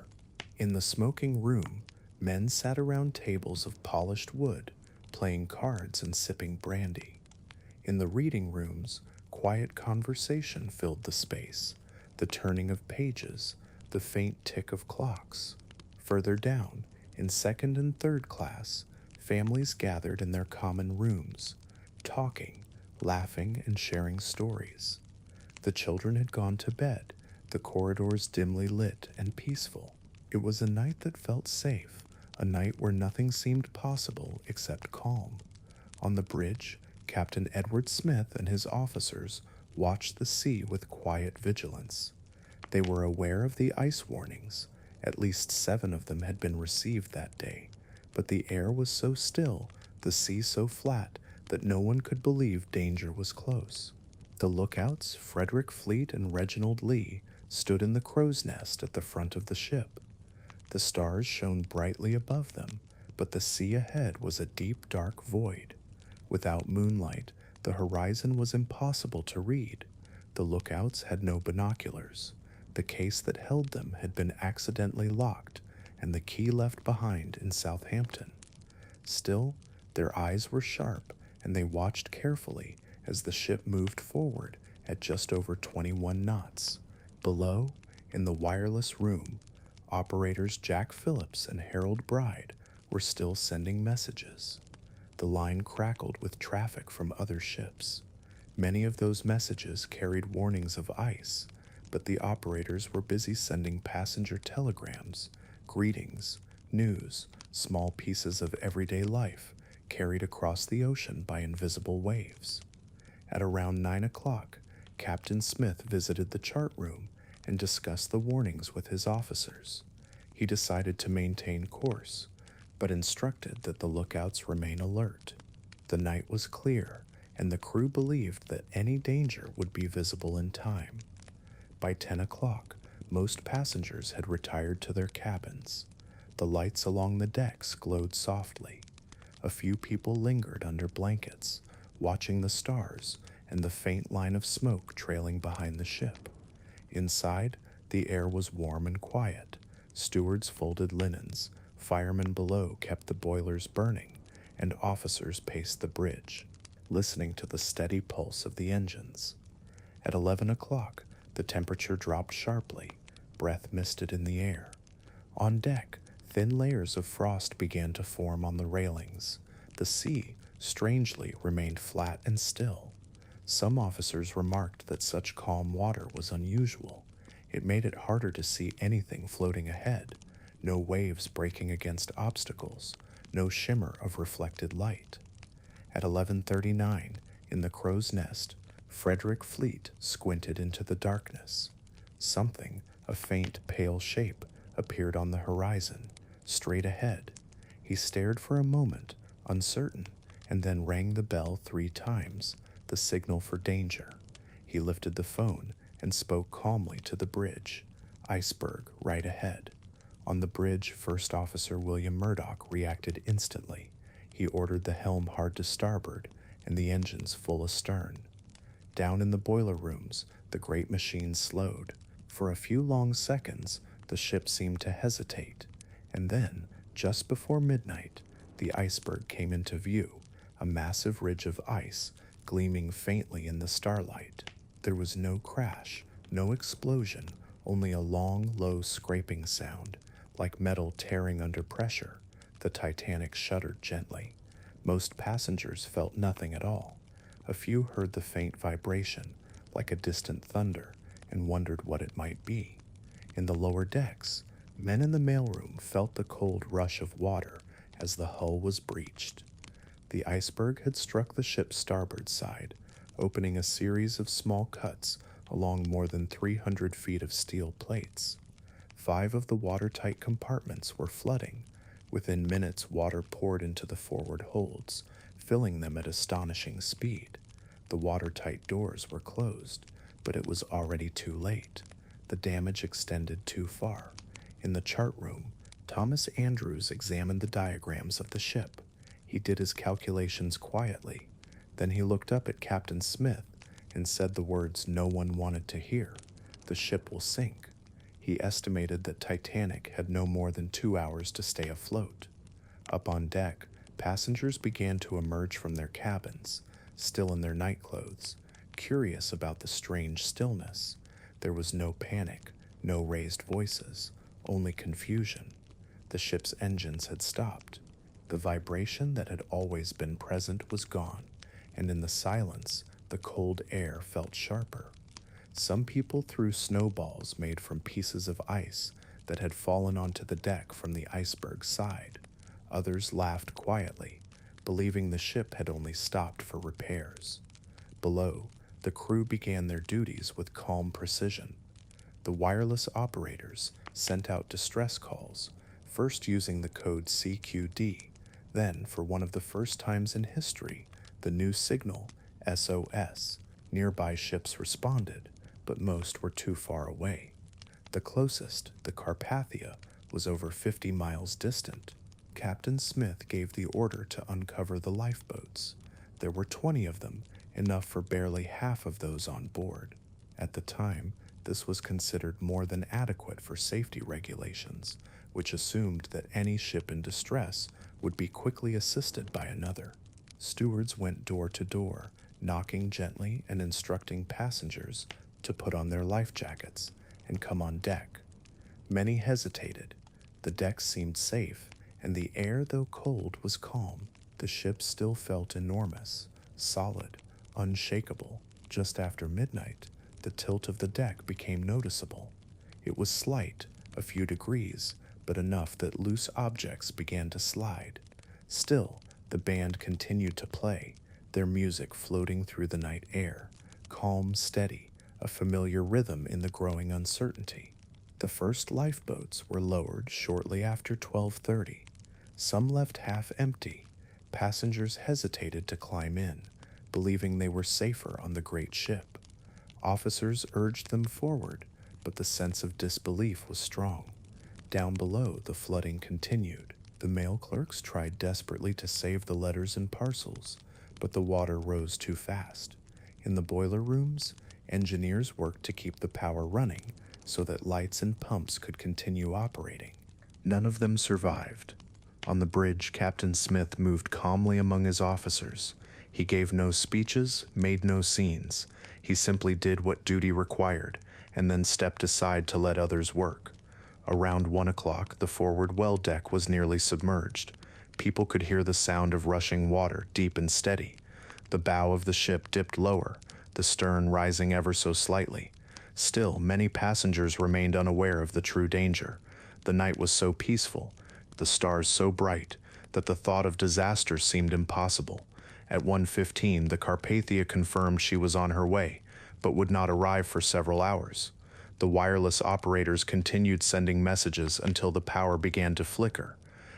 In the smoking room, men sat around tables of polished wood, playing cards and sipping brandy. In the reading rooms, quiet conversation filled the space, the turning of pages, the faint tick of clocks. Further down, in second and third class, families gathered in their common rooms, talking, laughing, and sharing stories. The children had gone to bed, the corridors dimly lit and peaceful. It was a night that felt safe, a night where nothing seemed possible except calm. On the bridge, Captain Edward Smith and his officers watched the sea with quiet vigilance. They were aware of the ice warnings. At least 7 of them had been received that day, but the air was so still, the sea so flat, that no one could believe danger was close. The lookouts, Frederick Fleet and Reginald Lee, stood in the crow's nest at the front of the ship. The stars shone brightly above them, but the sea ahead was a deep, dark void. Without moonlight, the horizon was impossible to read. The lookouts had no binoculars. The case that held them had been accidentally locked, and the key left behind in Southampton. Still, their eyes were sharp, and they watched carefully as the ship moved forward at just over 21 knots. Below, in the wireless room, operators Jack Phillips and Harold Bride were still sending messages. The line crackled with traffic from other ships. Many of those messages carried warnings of ice, but the operators were busy sending passenger telegrams, greetings, news, small pieces of everyday life carried across the ocean by invisible waves. At around 9 o'clock, Captain Smith visited the chart room and discussed the warnings with his officers. He decided to maintain course, but instructed that the lookouts remain alert. The night was clear, and the crew believed that any danger would be visible in time. By 10 o'clock, most passengers had retired to their cabins. The lights along the decks glowed softly. A few people lingered under blankets, watching the stars and the faint line of smoke trailing behind the ship. Inside, the air was warm and quiet. Stewards folded linens, firemen below kept the boilers burning, and officers paced the bridge, listening to the steady pulse of the engines. At 11 o'clock, the temperature dropped sharply, breath misted in the air. On deck, thin layers of frost began to form on the railings. The sea, strangely, remained flat and still. Some officers remarked that such calm water was unusual. It made it harder to see anything floating ahead. No waves breaking against obstacles, no shimmer of reflected light. At 11:39, in the crow's nest, Frederick Fleet squinted into the darkness. Something, a faint, pale shape, appeared on the horizon, straight ahead. He stared for a moment, uncertain, and then rang the bell 3 times, the signal for danger. He lifted the phone and spoke calmly to the bridge. Iceberg, right ahead. On the bridge, First Officer William Murdoch reacted instantly. He ordered the helm hard to starboard and the engines full astern. Down in the boiler rooms, the great machine slowed. For a few long seconds, the ship seemed to hesitate, and then, just before midnight, the iceberg came into view, a massive ridge of ice gleaming faintly in the starlight. There was no crash, no explosion, only a long, low scraping sound, like metal tearing under pressure. The Titanic shuddered gently. Most passengers felt nothing at all. A few heard the faint vibration, like a distant thunder, and wondered what it might be. In the lower decks, men in the mailroom felt the cold rush of water as the hull was breached. The iceberg had struck the ship's starboard side, opening a series of small cuts along more than 300 feet of steel plates. 5 of the watertight compartments were flooding. Within minutes, water poured into the forward holds, filling them at astonishing speed. The watertight doors were closed, but it was already too late. The damage extended too far. In the chart room, Thomas Andrews examined the diagrams of the ship. He did his calculations quietly. Then he looked up at Captain Smith and said the words no one wanted to hear. "The ship will sink." He estimated that Titanic had no more than 2 hours to stay afloat. Up on deck, passengers began to emerge from their cabins, still in their nightclothes, curious about the strange stillness. There was no panic, no raised voices, only confusion. The ship's engines had stopped. The vibration that had always been present was gone, and in the silence, the cold air felt sharper. Some people threw snowballs made from pieces of ice that had fallen onto the deck from the iceberg's side. Others laughed quietly, believing the ship had only stopped for repairs. Below, the crew began their duties with calm precision. The wireless operators sent out distress calls, first using the code CQD, then, for one of the first times in history, the new signal, SOS. Nearby ships responded, but most were too far away. The closest, the Carpathia, was over 50 miles distant. Captain Smith gave the order to uncover the lifeboats. There were 20 of them, enough for barely half of those on board. At the time, this was considered more than adequate for safety regulations, which assumed that any ship in distress would be quickly assisted by another. Stewards went door to door, knocking gently and instructing passengers to put on their life jackets and come on deck. Many hesitated. The deck seemed safe, and the air, though cold, was calm. The ship still felt enormous, solid, unshakable. Just after midnight, the tilt of the deck became noticeable. It was slight, a few degrees, but enough that loose objects began to slide. Still, the band continued to play, their music floating through the night air, calm, steady, a familiar rhythm in the growing uncertainty. The first lifeboats were lowered shortly after 12:30. Some left half empty. Passengers hesitated to climb in, believing they were safer on the great ship. Officers urged them forward, but the sense of disbelief was strong. Down below, the flooding continued. The mail clerks tried desperately to save the letters and parcels, but the water rose too fast. In the boiler rooms, engineers worked to keep the power running so that lights and pumps could continue operating. None of them survived. On the bridge, Captain Smith moved calmly among his officers. He gave no speeches, made no scenes. He simply did what duty required, and then stepped aside to let others work. Around 1 o'clock, the forward well deck was nearly submerged. People could hear the sound of rushing water, deep and steady. The bow of the ship dipped lower, the stern rising ever so slightly. Still, many passengers remained unaware of the true danger. The night was so peaceful, the stars so bright, that the thought of disaster seemed impossible. At 1:15, the Carpathia confirmed she was on her way, but would not arrive for several hours. The wireless operators continued sending messages until the power began to flicker.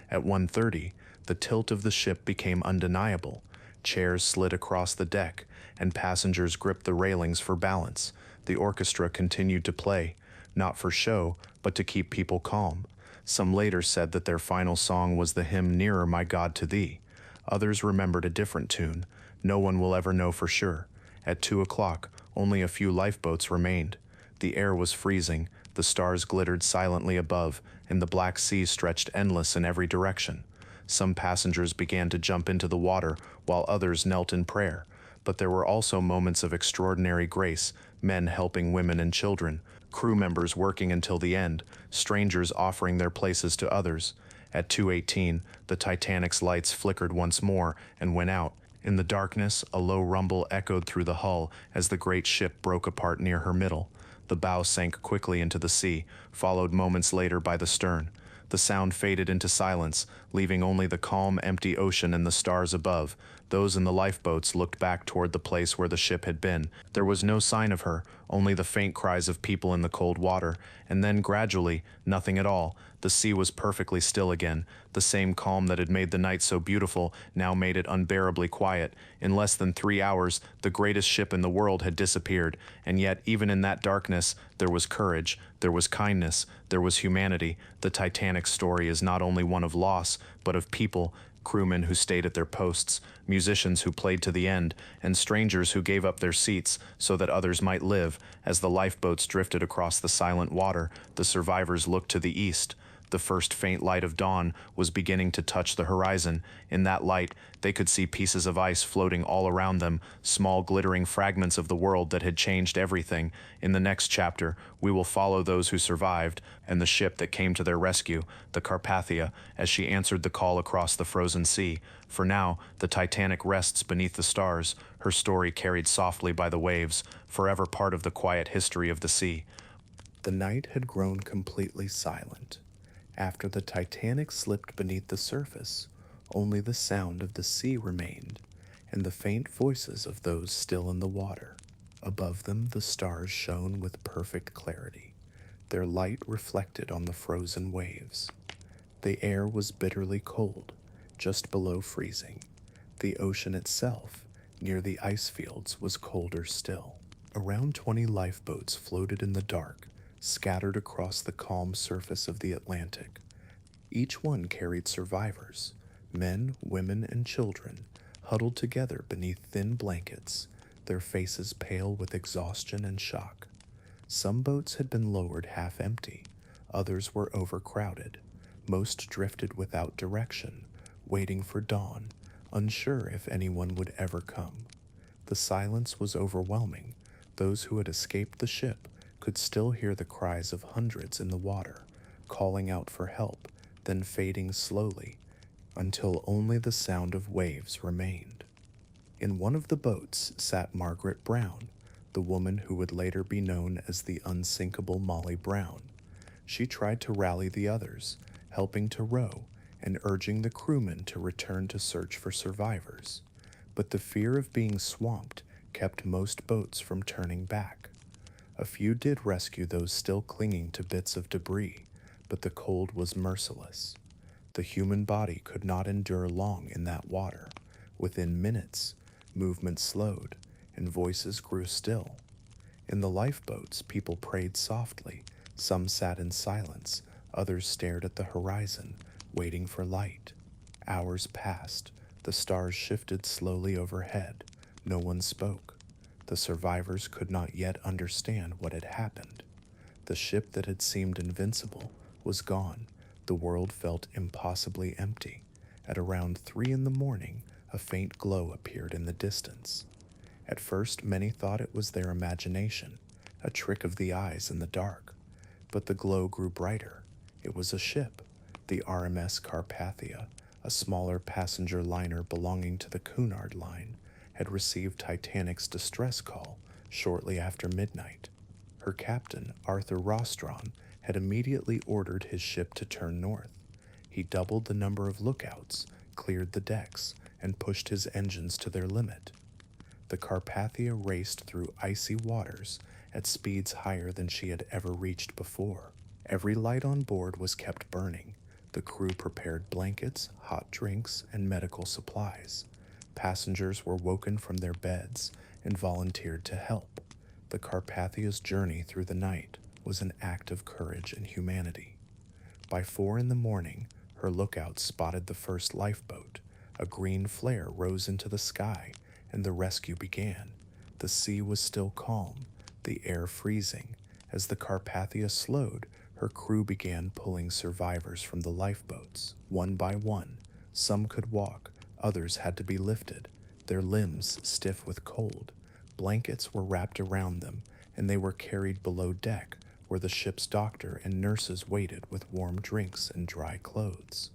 At 1:30, the tilt of the ship became undeniable. Chairs slid across the deck, and passengers gripped the railings for balance. The orchestra continued to play, not for show, but to keep people calm. Some later said that their final song was the hymn "Nearer, My God, to Thee." Others remembered a different tune. No one will ever know for sure. At 2 o'clock, only a few lifeboats remained. The air was freezing, the stars glittered silently above, and the black sea stretched endless in every direction. Some passengers began to jump into the water, while others knelt in prayer. But there were also moments of extraordinary grace, men helping women and children, crew members working until the end, strangers offering their places to others. At 2:18, the Titanic's lights flickered once more and went out, In the darkness, a low rumble echoed through the hull as the great ship broke apart near her middle. The bow sank quickly into the sea, followed moments later by the stern. The sound faded into silence, leaving only the calm, empty ocean and the stars above. Those in the lifeboats looked back toward the place where the ship had been. There was no sign of her, only the faint cries of people in the cold water, and then gradually, nothing at all. The sea was perfectly still again. The same calm that had made the night so beautiful now made it unbearably quiet. In less than 3 hours, the greatest ship in the world had disappeared, and yet, even in that darkness, there was courage, there was kindness, there was humanity. The Titanic's story is not only one of loss, but of people, crewmen who stayed at their posts, musicians who played to the end, and strangers who gave up their seats so that others might live. As the lifeboats drifted across the silent water, the survivors looked to the east. The first faint light of dawn was beginning to touch the horizon. In that light, they could see pieces of ice floating all around them, small glittering fragments of the world that had changed everything. In the next chapter, we will follow those who survived and the ship that came to their rescue, the Carpathia, as she answered the call across the frozen sea. For now, the Titanic rests beneath the stars, her story carried softly by the waves, forever part of the quiet history of the sea. The night had grown completely silent. After the Titanic slipped beneath the surface, only the sound of the sea remained, and the faint voices of those still in the water. Above them the stars shone with perfect clarity, their light reflected on the frozen waves. The air was bitterly cold, just below freezing. The ocean itself, near the ice fields, was colder still. Around 20 lifeboats floated in the dark, scattered across the calm surface of the Atlantic. Each one carried survivors, men, women, and children, huddled together beneath thin blankets, their faces pale with exhaustion and shock. Some boats had been lowered half empty, others were overcrowded. Most drifted without direction, waiting for dawn, unsure if anyone would ever come. The silence was overwhelming. Those who had escaped the ship could still hear the cries of hundreds in the water, calling out for help, then fading slowly, until only the sound of waves remained. In one of the boats sat Margaret Brown, the woman who would later be known as the unsinkable Molly Brown. She tried to rally the others, helping to row and urging the crewmen to return to search for survivors. But the fear of being swamped kept most boats from turning back. A few did rescue those still clinging to bits of debris, but the cold was merciless. The human body could not endure long in that water. Within minutes, movement slowed, and voices grew still. In the lifeboats, people prayed softly. Some sat in silence, others stared at the horizon, waiting for light. Hours passed. The stars shifted slowly overhead. No one spoke. The survivors could not yet understand what had happened. The ship that had seemed invincible was gone. The world felt impossibly empty. At around 3 in the morning, a faint glow appeared in the distance. At first, many thought it was their imagination, a trick of the eyes in the dark. But the glow grew brighter. It was a ship, the RMS Carpathia, a smaller passenger liner belonging to the Cunard Line, had received Titanic's distress call shortly after midnight. Her captain, Arthur Rostron, had immediately ordered his ship to turn north. He doubled the number of lookouts, cleared the decks, and pushed his engines to their limit. The Carpathia raced through icy waters at speeds higher than she had ever reached before. Every light on board was kept burning. The crew prepared blankets, hot drinks, and medical supplies. Passengers were woken from their beds and volunteered to help. The Carpathia's journey through the night was an act of courage and humanity. By 4 in the morning, her lookouts spotted the first lifeboat. A green flare rose into the sky, and the rescue began. The sea was still calm, the air freezing. As the Carpathia slowed, her crew began pulling survivors from the lifeboats. One by one, some could walk, others had to be lifted, their limbs stiff with cold. Blankets were wrapped around them, and they were carried below deck, where the ship's doctor and nurses waited with warm drinks and dry clothes.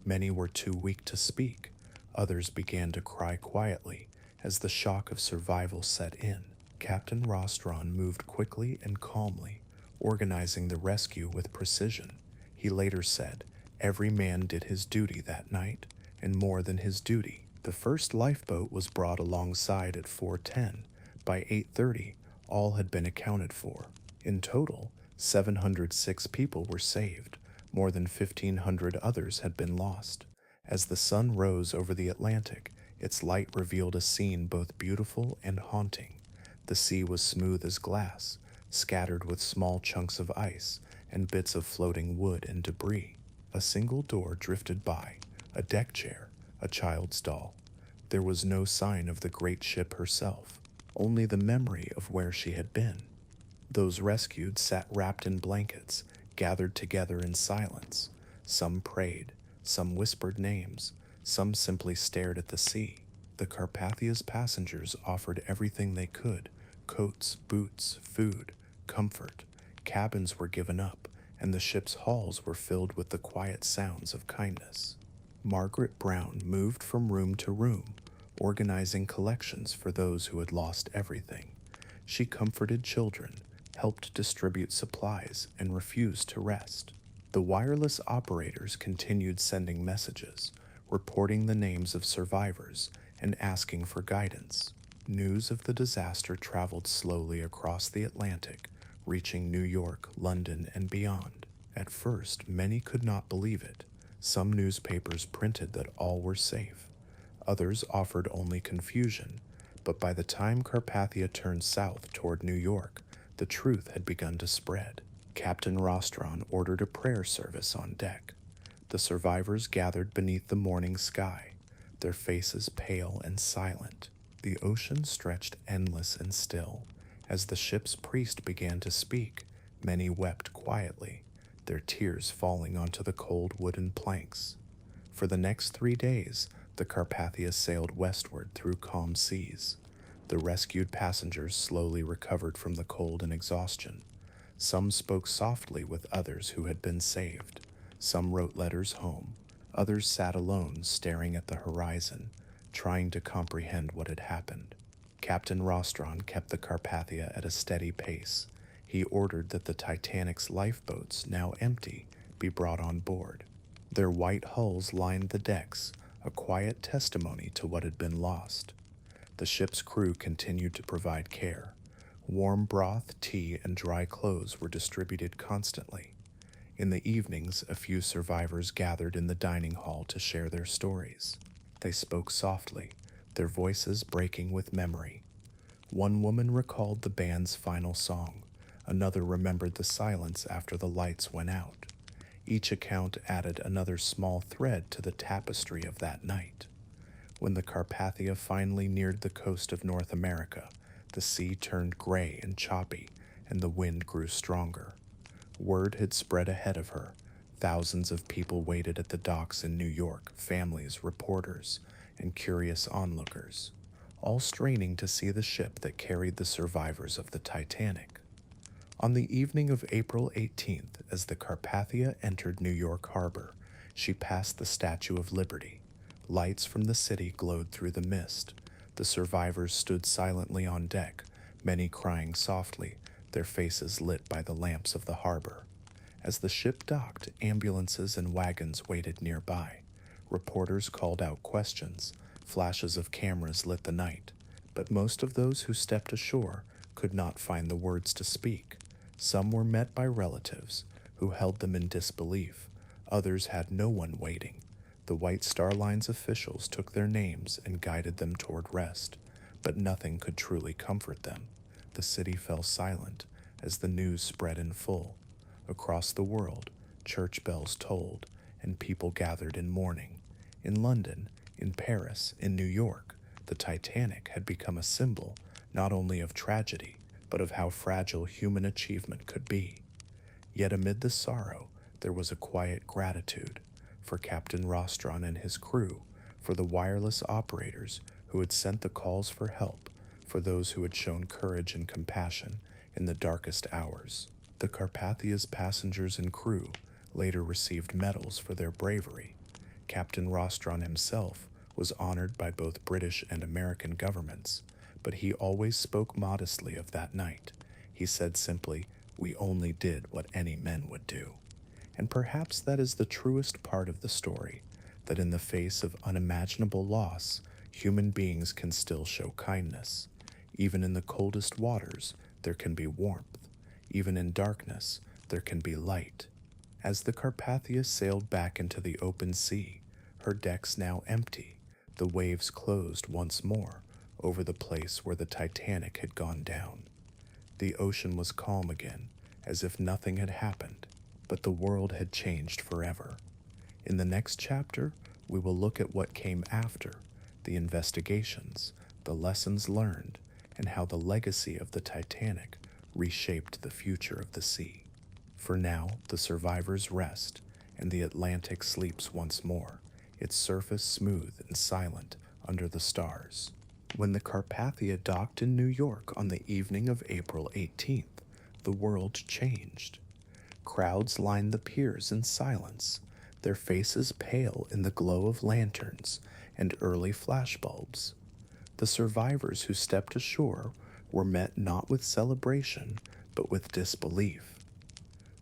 Many were too weak to speak. Others began to cry quietly as the shock of survival set in. Captain Rostron moved quickly and calmly, organizing the rescue with precision. He later said, "Every man did his duty that night, and more than his duty." The first lifeboat was brought alongside at 4:10. By 8:30, all had been accounted for. In total, 706 people were saved. More than 1,500 others had been lost. As the sun rose over the Atlantic, its light revealed a scene both beautiful and haunting. The sea was smooth as glass, scattered with small chunks of ice and bits of floating wood and debris. A single door drifted by, a deck chair, a child's doll. There was no sign of the great ship herself, only the memory of where she had been. Those rescued sat wrapped in blankets, gathered together in silence. Some prayed, some whispered names, some simply stared at the sea. The Carpathia's passengers offered everything they could: coats, boots, food, comfort. Cabins were given up, and the ship's halls were filled with the quiet sounds of kindness. Margaret Brown moved from room to room, organizing collections for those who had lost everything. She comforted children, helped distribute supplies, and refused to rest. The wireless operators continued sending messages, reporting the names of survivors and asking for guidance. News of the disaster traveled slowly across the Atlantic, reaching New York, London, and beyond. At first, many could not believe it. Some newspapers printed that all were safe. Others offered only confusion, but by the time Carpathia turned south toward New York, the truth had begun to spread. Captain Rostron ordered a prayer service on deck. The survivors gathered beneath the morning sky, their faces pale and silent. The ocean stretched endless and still. As the ship's priest began to speak, many wept quietly, their tears falling onto the cold wooden planks. For the next 3 days, the Carpathia sailed westward through calm seas. The rescued passengers slowly recovered from the cold and exhaustion. Some spoke softly with others who had been saved. Some wrote letters home. Others sat alone, staring at the horizon, trying to comprehend what had happened. Captain Rostron kept the Carpathia at a steady pace. He ordered that the Titanic's lifeboats, now empty, be brought on board. Their white hulls lined the decks, a quiet testimony to what had been lost. The ship's crew continued to provide care. Warm broth, tea, and dry clothes were distributed constantly. In the evenings, a few survivors gathered in the dining hall to share their stories. They spoke softly, their voices breaking with memory. One woman recalled the band's final song. Another remembered the silence after the lights went out. Each account added another small thread to the tapestry of that night. When the Carpathia finally neared the coast of North America, the sea turned gray and choppy, and the wind grew stronger. Word had spread ahead of her. Thousands of people waited at the docks in New York, families, reporters, and curious onlookers, all straining to see the ship that carried the survivors of the Titanic. On the evening of April 18th, as the Carpathia entered New York Harbor, she passed the Statue of Liberty. Lights from the city glowed through the mist. The survivors stood silently on deck, many crying softly, their faces lit by the lamps of the harbor. As the ship docked, ambulances and wagons waited nearby. Reporters called out questions. Flashes of cameras lit the night. But most of those who stepped ashore could not find the words to speak. Some were met by relatives, who held them in disbelief. Others had no one waiting. The White Star Line's officials took their names and guided them toward rest, but nothing could truly comfort them. The city fell silent as the news spread in full. Across the world, church bells tolled, and people gathered in mourning. In London, in Paris, in New York, the Titanic had become a symbol not only of tragedy, but of how fragile human achievement could be. Yet amid the sorrow, there was a quiet gratitude for Captain Rostron and his crew, for the wireless operators who had sent the calls for help, for those who had shown courage and compassion in the darkest hours. The Carpathia's passengers and crew later received medals for their bravery. Captain Rostron himself was honored by both British and American governments, but he always spoke modestly of that night. He said simply, "We only did what any men would do." And perhaps that is the truest part of the story, that in the face of unimaginable loss, human beings can still show kindness. Even in the coldest waters, there can be warmth. Even in darkness, there can be light. As the Carpathia sailed back into the open sea, her decks now empty, the waves closed once more over the place where the Titanic had gone down. The ocean was calm again, as if nothing had happened, but the world had changed forever. In the next chapter, we will look at what came after, the investigations, the lessons learned, and how the legacy of the Titanic reshaped the future of the sea. For now, the survivors rest, and the Atlantic sleeps once more, its surface smooth and silent under the stars. When the Carpathia docked in New York on the evening of April 18th, the world changed. Crowds lined the piers in silence, their faces pale in the glow of lanterns and early flashbulbs. The survivors who stepped ashore were met not with celebration, but with disbelief.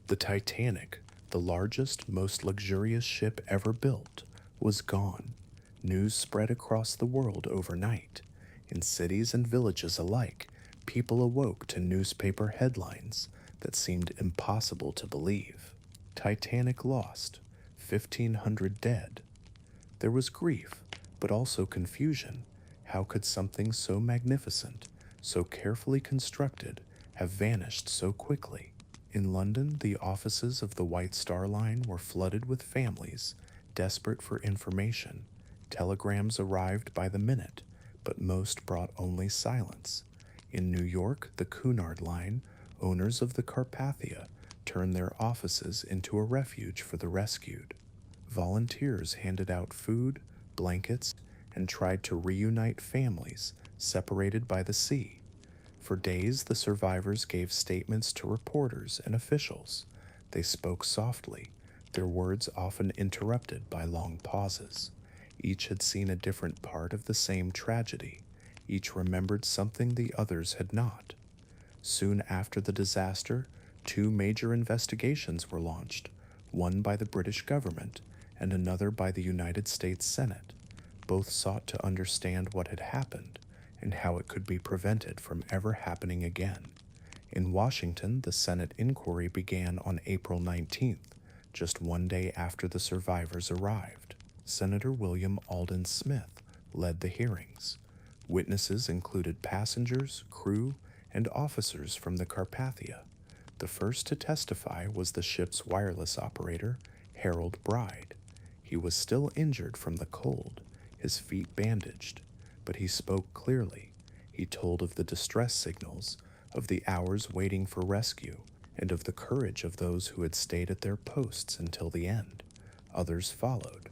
The Titanic, the largest, most luxurious ship ever built, was gone. News spread across the world overnight. In cities and villages alike, people awoke to newspaper headlines that seemed impossible to believe. Titanic lost, 1,500 dead. There was grief, but also confusion. How could something so magnificent, so carefully constructed, have vanished so quickly? In London, the offices of the White Star Line were flooded with families, desperate for information. Telegrams arrived by the minute, but most brought only silence. In New York, the Cunard Line, owners of the Carpathia, turned their offices into a refuge for the rescued. Volunteers handed out food, blankets, and tried to reunite families separated by the sea. For days, the survivors gave statements to reporters and officials. They spoke softly, their words often interrupted by long pauses. Each had seen a different part of the same tragedy. Each remembered something the others had not. Soon after the disaster, two major investigations were launched, one by the British government and another by the United States Senate. Both sought to understand what had happened and how it could be prevented from ever happening again. In Washington, the Senate inquiry began on April 19th, just one day after the survivors arrived. Senator William Alden Smith led the hearings. Witnesses included passengers, crew, and officers from the Carpathia. The first to testify was the ship's wireless operator, Harold Bride. He was still injured from the cold, his feet bandaged, but he spoke clearly. He told of the distress signals, of the hours waiting for rescue, and of the courage of those who had stayed at their posts until the end. Others followed.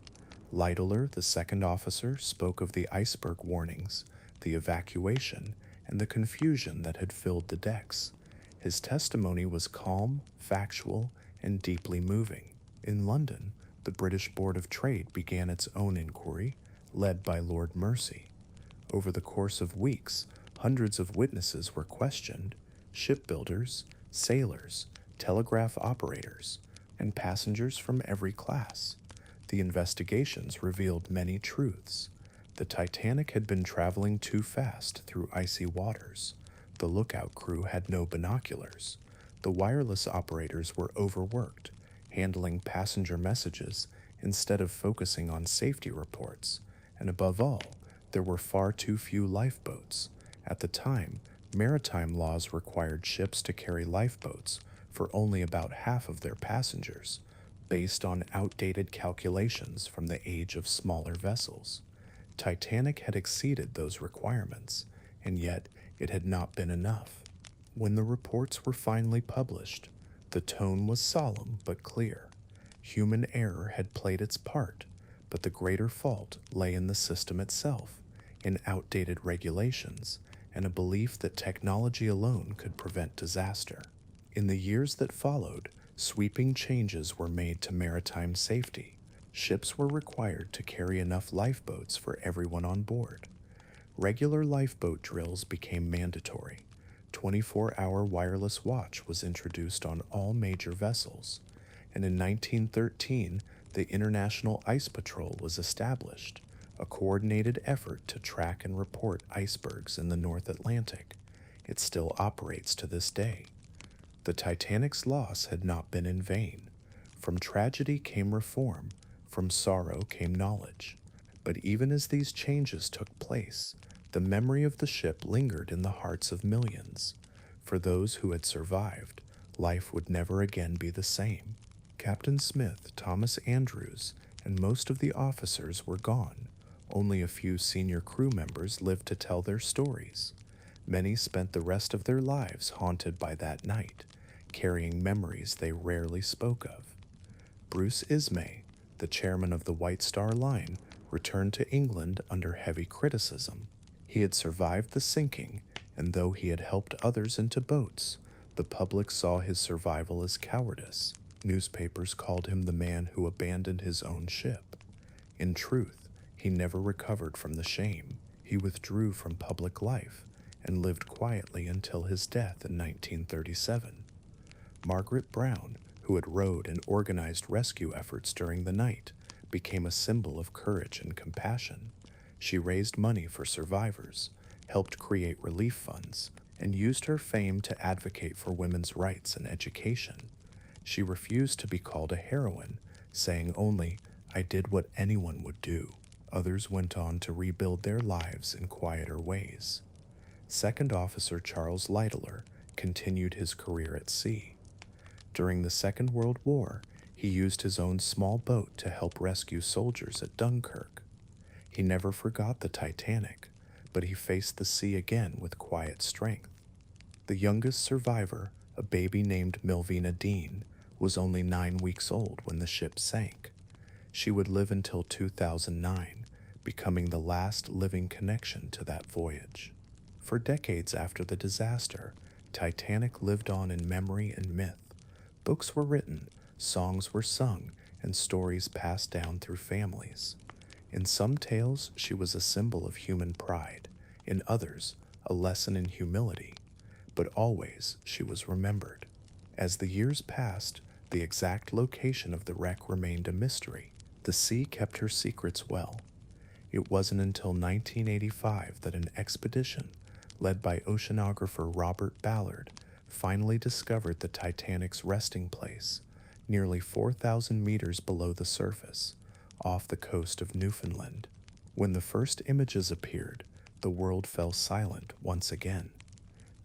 Lytler, the second officer, spoke of the iceberg warnings, the evacuation, and the confusion that had filled the decks. His testimony was calm, factual, and deeply moving. In London, the British Board of Trade began its own inquiry, led by Lord Mersey. Over the course of weeks, hundreds of witnesses were questioned: shipbuilders, sailors, telegraph operators, and passengers from every class. The investigations revealed many truths. The Titanic had been traveling too fast through icy waters. The lookout crew had no binoculars. The wireless operators were overworked, handling passenger messages instead of focusing on safety reports. And above all, there were far too few lifeboats. At the time, maritime laws required ships to carry lifeboats for only about half of their passengers, based on outdated calculations from the age of smaller vessels. Titanic had exceeded those requirements, and yet it had not been enough. When the reports were finally published, the tone was solemn but clear. Human error had played its part, but the greater fault lay in the system itself, in outdated regulations, and a belief that technology alone could prevent disaster. In the years that followed, sweeping changes were made to maritime safety. ships were required to carry enough lifeboats for everyone on board. Regular lifeboat drills became mandatory. 24-hour wireless watch was introduced on all major vessels, and in 1913, the International Ice Patrol was established, a coordinated effort to track and report icebergs in the North Atlantic. It still operates to this day. The Titanic's loss had not been in vain. From tragedy came reform, from sorrow came knowledge. But even as these changes took place, the memory of the ship lingered in the hearts of millions. For those who had survived, life would never again be the same. Captain Smith, Thomas Andrews, and most of the officers were gone. Only a few senior crew members lived to tell their stories. Many spent the rest of their lives haunted by that night, carrying memories they rarely spoke of. Bruce Ismay, the chairman of the White Star Line, returned to England under heavy criticism. He had survived the sinking, and though he had helped others into boats, the public saw his survival as cowardice. Newspapers called him the man who abandoned his own ship. In truth, he never recovered from the shame. He withdrew from public life and lived quietly until his death in 1937. Margaret Brown, who had rowed and organized rescue efforts during the night, became a symbol of courage and compassion. She raised money for survivors, helped create relief funds, and used her fame to advocate for women's rights and education. She refused to be called a heroine, saying only, "I did what anyone would do." Others went on to rebuild their lives in quieter ways. Second Officer Charles Lytler continued his career at sea. During the Second World War, he used his own small boat to help rescue soldiers at Dunkirk. He never forgot the Titanic, but he faced the sea again with quiet strength. The youngest survivor, a baby named Milvina Dean, was only 9 weeks old when the ship sank. She would live until 2009, becoming the last living connection to that voyage. For decades after the disaster, Titanic lived on in memory and myth. Books were written, songs were sung, and stories passed down through families. In some tales, she was a symbol of human pride. In others, a lesson in humility. But always, she was remembered. As the years passed, the exact location of the wreck remained a mystery. The sea kept her secrets well. It wasn't until 1985 that an expedition, led by oceanographer Robert Ballard, finally discovered the Titanic's resting place, nearly 4,000 meters below the surface, off the coast of Newfoundland. When the first images appeared, the world fell silent once again.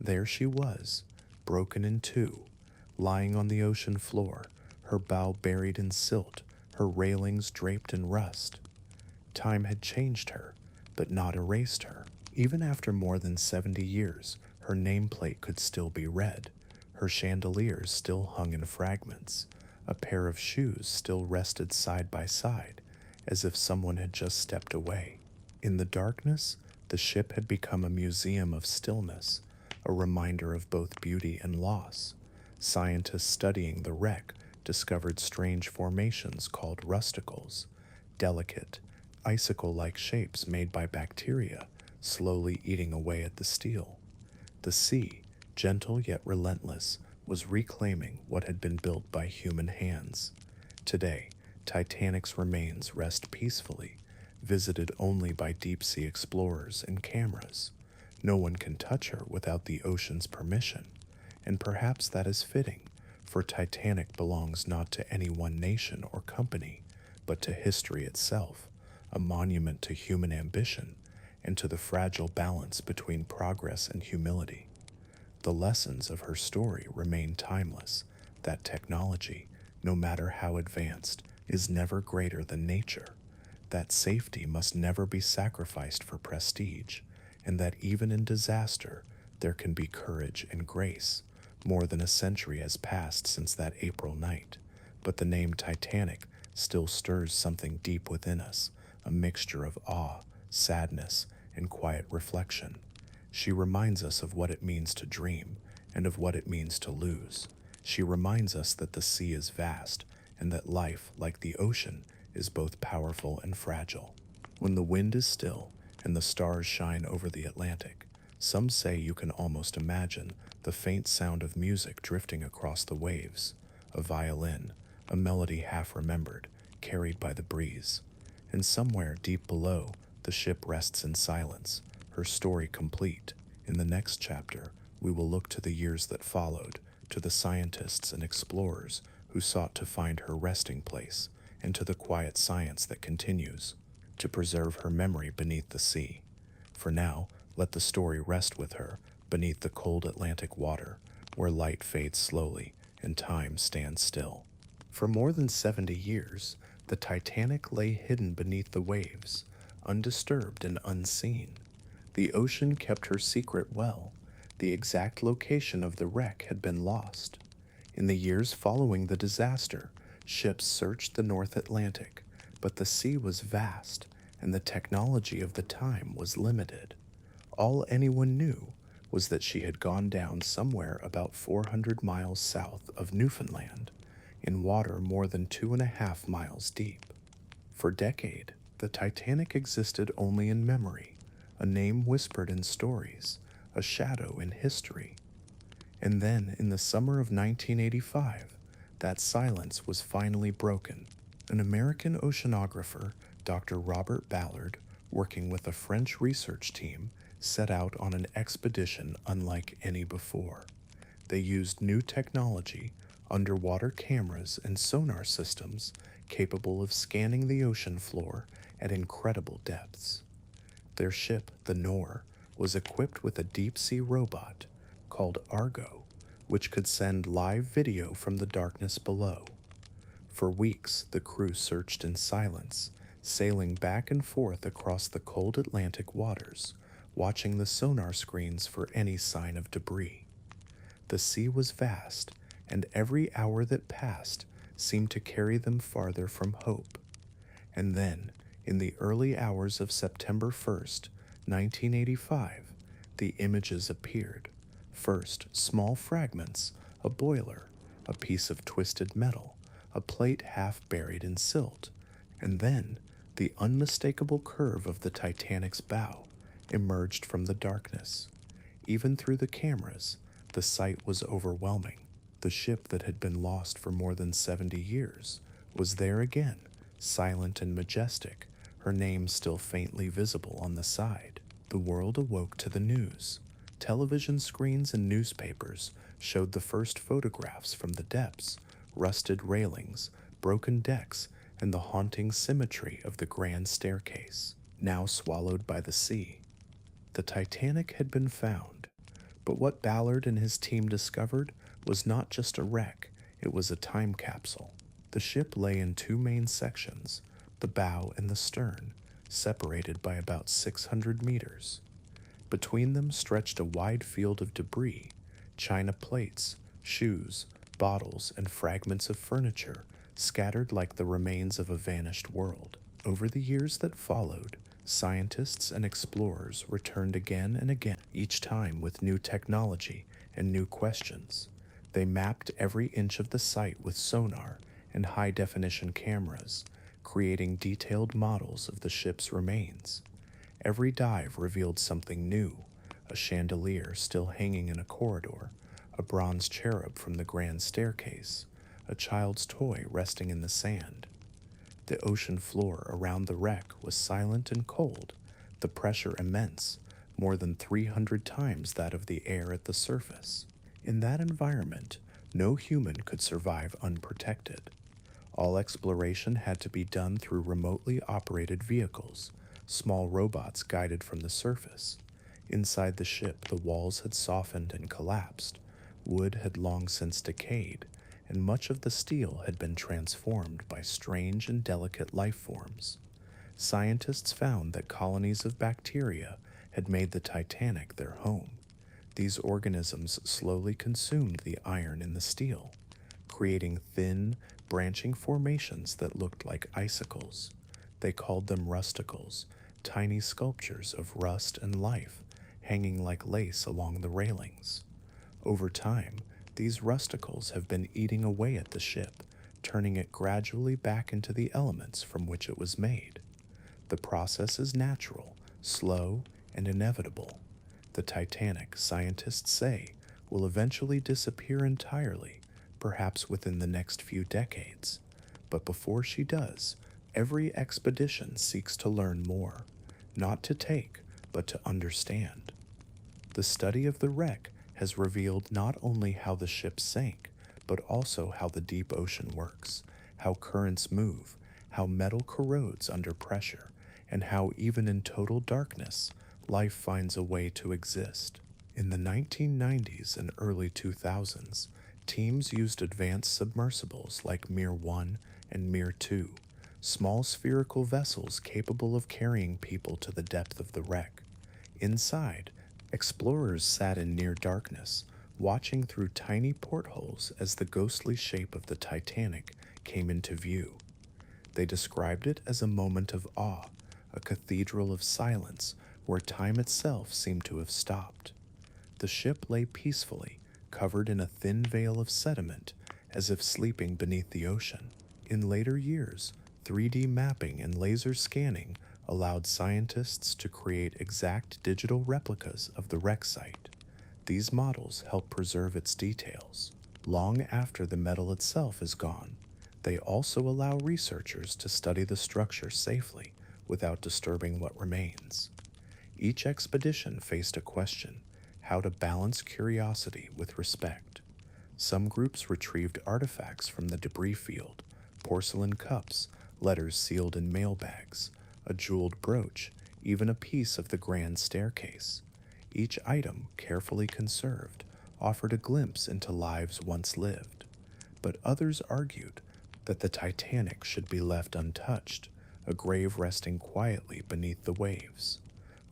There she was, broken in two, lying on the ocean floor, her bow buried in silt, her railings draped in rust. Time had changed her, but not erased her. Even after more than 70 years, her nameplate could still be read. Her chandeliers still hung in fragments. A pair of shoes still rested side by side, as if someone had just stepped away. In the darkness, the ship had become a museum of stillness, a reminder of both beauty and loss. Scientists studying the wreck discovered strange formations called rusticles, delicate, icicle-like shapes made by bacteria, slowly eating away at the steel. The sea, gentle yet relentless, was reclaiming what had been built by human hands. Today, Titanic's remains rest peacefully, visited only by deep-sea explorers and cameras. No one can touch her without the ocean's permission, and perhaps that is fitting, for Titanic belongs not to any one nation or company, but to history itself, a monument to human ambition and to the fragile balance between progress and humility. The lessons of her story remain timeless, that technology, no matter how advanced, is never greater than nature, that safety must never be sacrificed for prestige, and that even in disaster, there can be courage and grace. More than a century has passed since that April night, but the name Titanic still stirs something deep within us, a mixture of awe, sadness, and quiet reflection. She reminds us of what it means to dream and of what it means to lose. She reminds us that the sea is vast and that life, like the ocean, is both powerful and fragile. When the wind is still and the stars shine over the Atlantic, some say you can almost imagine the faint sound of music drifting across the waves, a violin, a melody half remembered, carried by the breeze. And somewhere deep below, the ship rests in silence, her story complete. In the next chapter, we will look to the years that followed, to the scientists and explorers who sought to find her resting place, and to the quiet science that continues to preserve her memory beneath the sea. For now, let the story rest with her beneath the cold Atlantic water, where light fades slowly and time stands still. For more than 70 years, the Titanic lay hidden beneath the waves, undisturbed and unseen. The ocean kept her secret well. The exact location of the wreck had been lost. In the years following the disaster, ships searched the North Atlantic, but the sea was vast and the technology of the time was limited. All anyone knew was that she had gone down somewhere about 400 miles south of Newfoundland, in water more than 2.5 miles deep. For a decade, the Titanic existed only in memory, a name whispered in stories, a shadow in history. And then, in the summer of 1985, that silence was finally broken. An American oceanographer, Dr. Robert Ballard, working with a French research team, set out on an expedition unlike any before. They used new technology, underwater cameras, and sonar systems capable of scanning the ocean floor at incredible depths. Their ship, the Nor, was equipped with a deep-sea robot called Argo, which could send live video from the darkness below. For weeks, the crew searched in silence, sailing back and forth across the cold Atlantic waters, watching the sonar screens for any sign of debris. The sea was vast, and every hour that passed seemed to carry them farther from hope. And then, in the early hours of September 1st, 1985, the images appeared. First, small fragments, a boiler, a piece of twisted metal, a plate half buried in silt, and then the unmistakable curve of the Titanic's bow emerged from the darkness. Even through the cameras, the sight was overwhelming. The ship that had been lost for more than 70 years was there again, silent and majestic, her name still faintly visible on the side. The world awoke to the news. Television screens and newspapers showed the first photographs from the depths, rusted railings, broken decks, and the haunting symmetry of the grand staircase, now swallowed by the sea. The Titanic had been found, but what Ballard and his team discovered was not just a wreck, it was a time capsule. The ship lay in two main sections, the bow and the stern, separated by about 600 meters. Between them stretched a wide field of debris, china plates, shoes, bottles, and fragments of furniture scattered like the remains of a vanished world. Over the years that followed, scientists and explorers returned again and again, each time with new technology and new questions. They mapped every inch of the site with sonar and high-definition cameras, creating detailed models of the ship's remains. Every dive revealed something new, a chandelier still hanging in a corridor, a bronze cherub from the grand staircase, a child's toy resting in the sand. The ocean floor around the wreck was silent and cold, the pressure immense, more than 300 times that of the air at the surface. In that environment, no human could survive unprotected. All exploration had to be done through remotely operated vehicles, small robots guided from the surface. Inside the ship, the walls had softened and collapsed, wood had long since decayed, and much of the steel had been transformed by strange and delicate life forms. Scientists found that colonies of bacteria had made the Titanic their home. These organisms slowly consumed the iron in the steel, creating thin, branching formations that looked like icicles. They called them rusticles, tiny sculptures of rust and life, hanging like lace along the railings. Over time, these rusticles have been eating away at the ship, turning it gradually back into the elements from which it was made. The process is natural, slow, and inevitable. The Titanic, scientists say, will eventually disappear entirely, perhaps within the next few decades. But before she does, every expedition seeks to learn more, not to take, but to understand. The study of the wreck has revealed not only how the ship sank, but also how the deep ocean works, how currents move, how metal corrodes under pressure, and how even in total darkness, life finds a way to exist. In the 1990s and early 2000s, teams used advanced submersibles like Mir 1 and Mir 2, small spherical vessels capable of carrying people to the depth of the wreck. Inside, explorers sat in near darkness, watching through tiny portholes as the ghostly shape of the Titanic came into view. They described it as a moment of awe, a cathedral of silence where time itself seemed to have stopped. The ship lay peacefully, covered in a thin veil of sediment, as if sleeping beneath the ocean. In later years, 3D mapping and laser scanning allowed scientists to create exact digital replicas of the wreck site. These models help preserve its details. Long after the metal itself is gone, they also allow researchers to study the structure safely without disturbing what remains. Each expedition faced a question: how to balance curiosity with respect. Some groups retrieved artifacts from the debris field: porcelain cups, letters sealed in mailbags, a jeweled brooch, even a piece of the grand staircase. Each item, carefully conserved, offered a glimpse into lives once lived. But others argued that the Titanic should be left untouched, a grave resting quietly beneath the waves.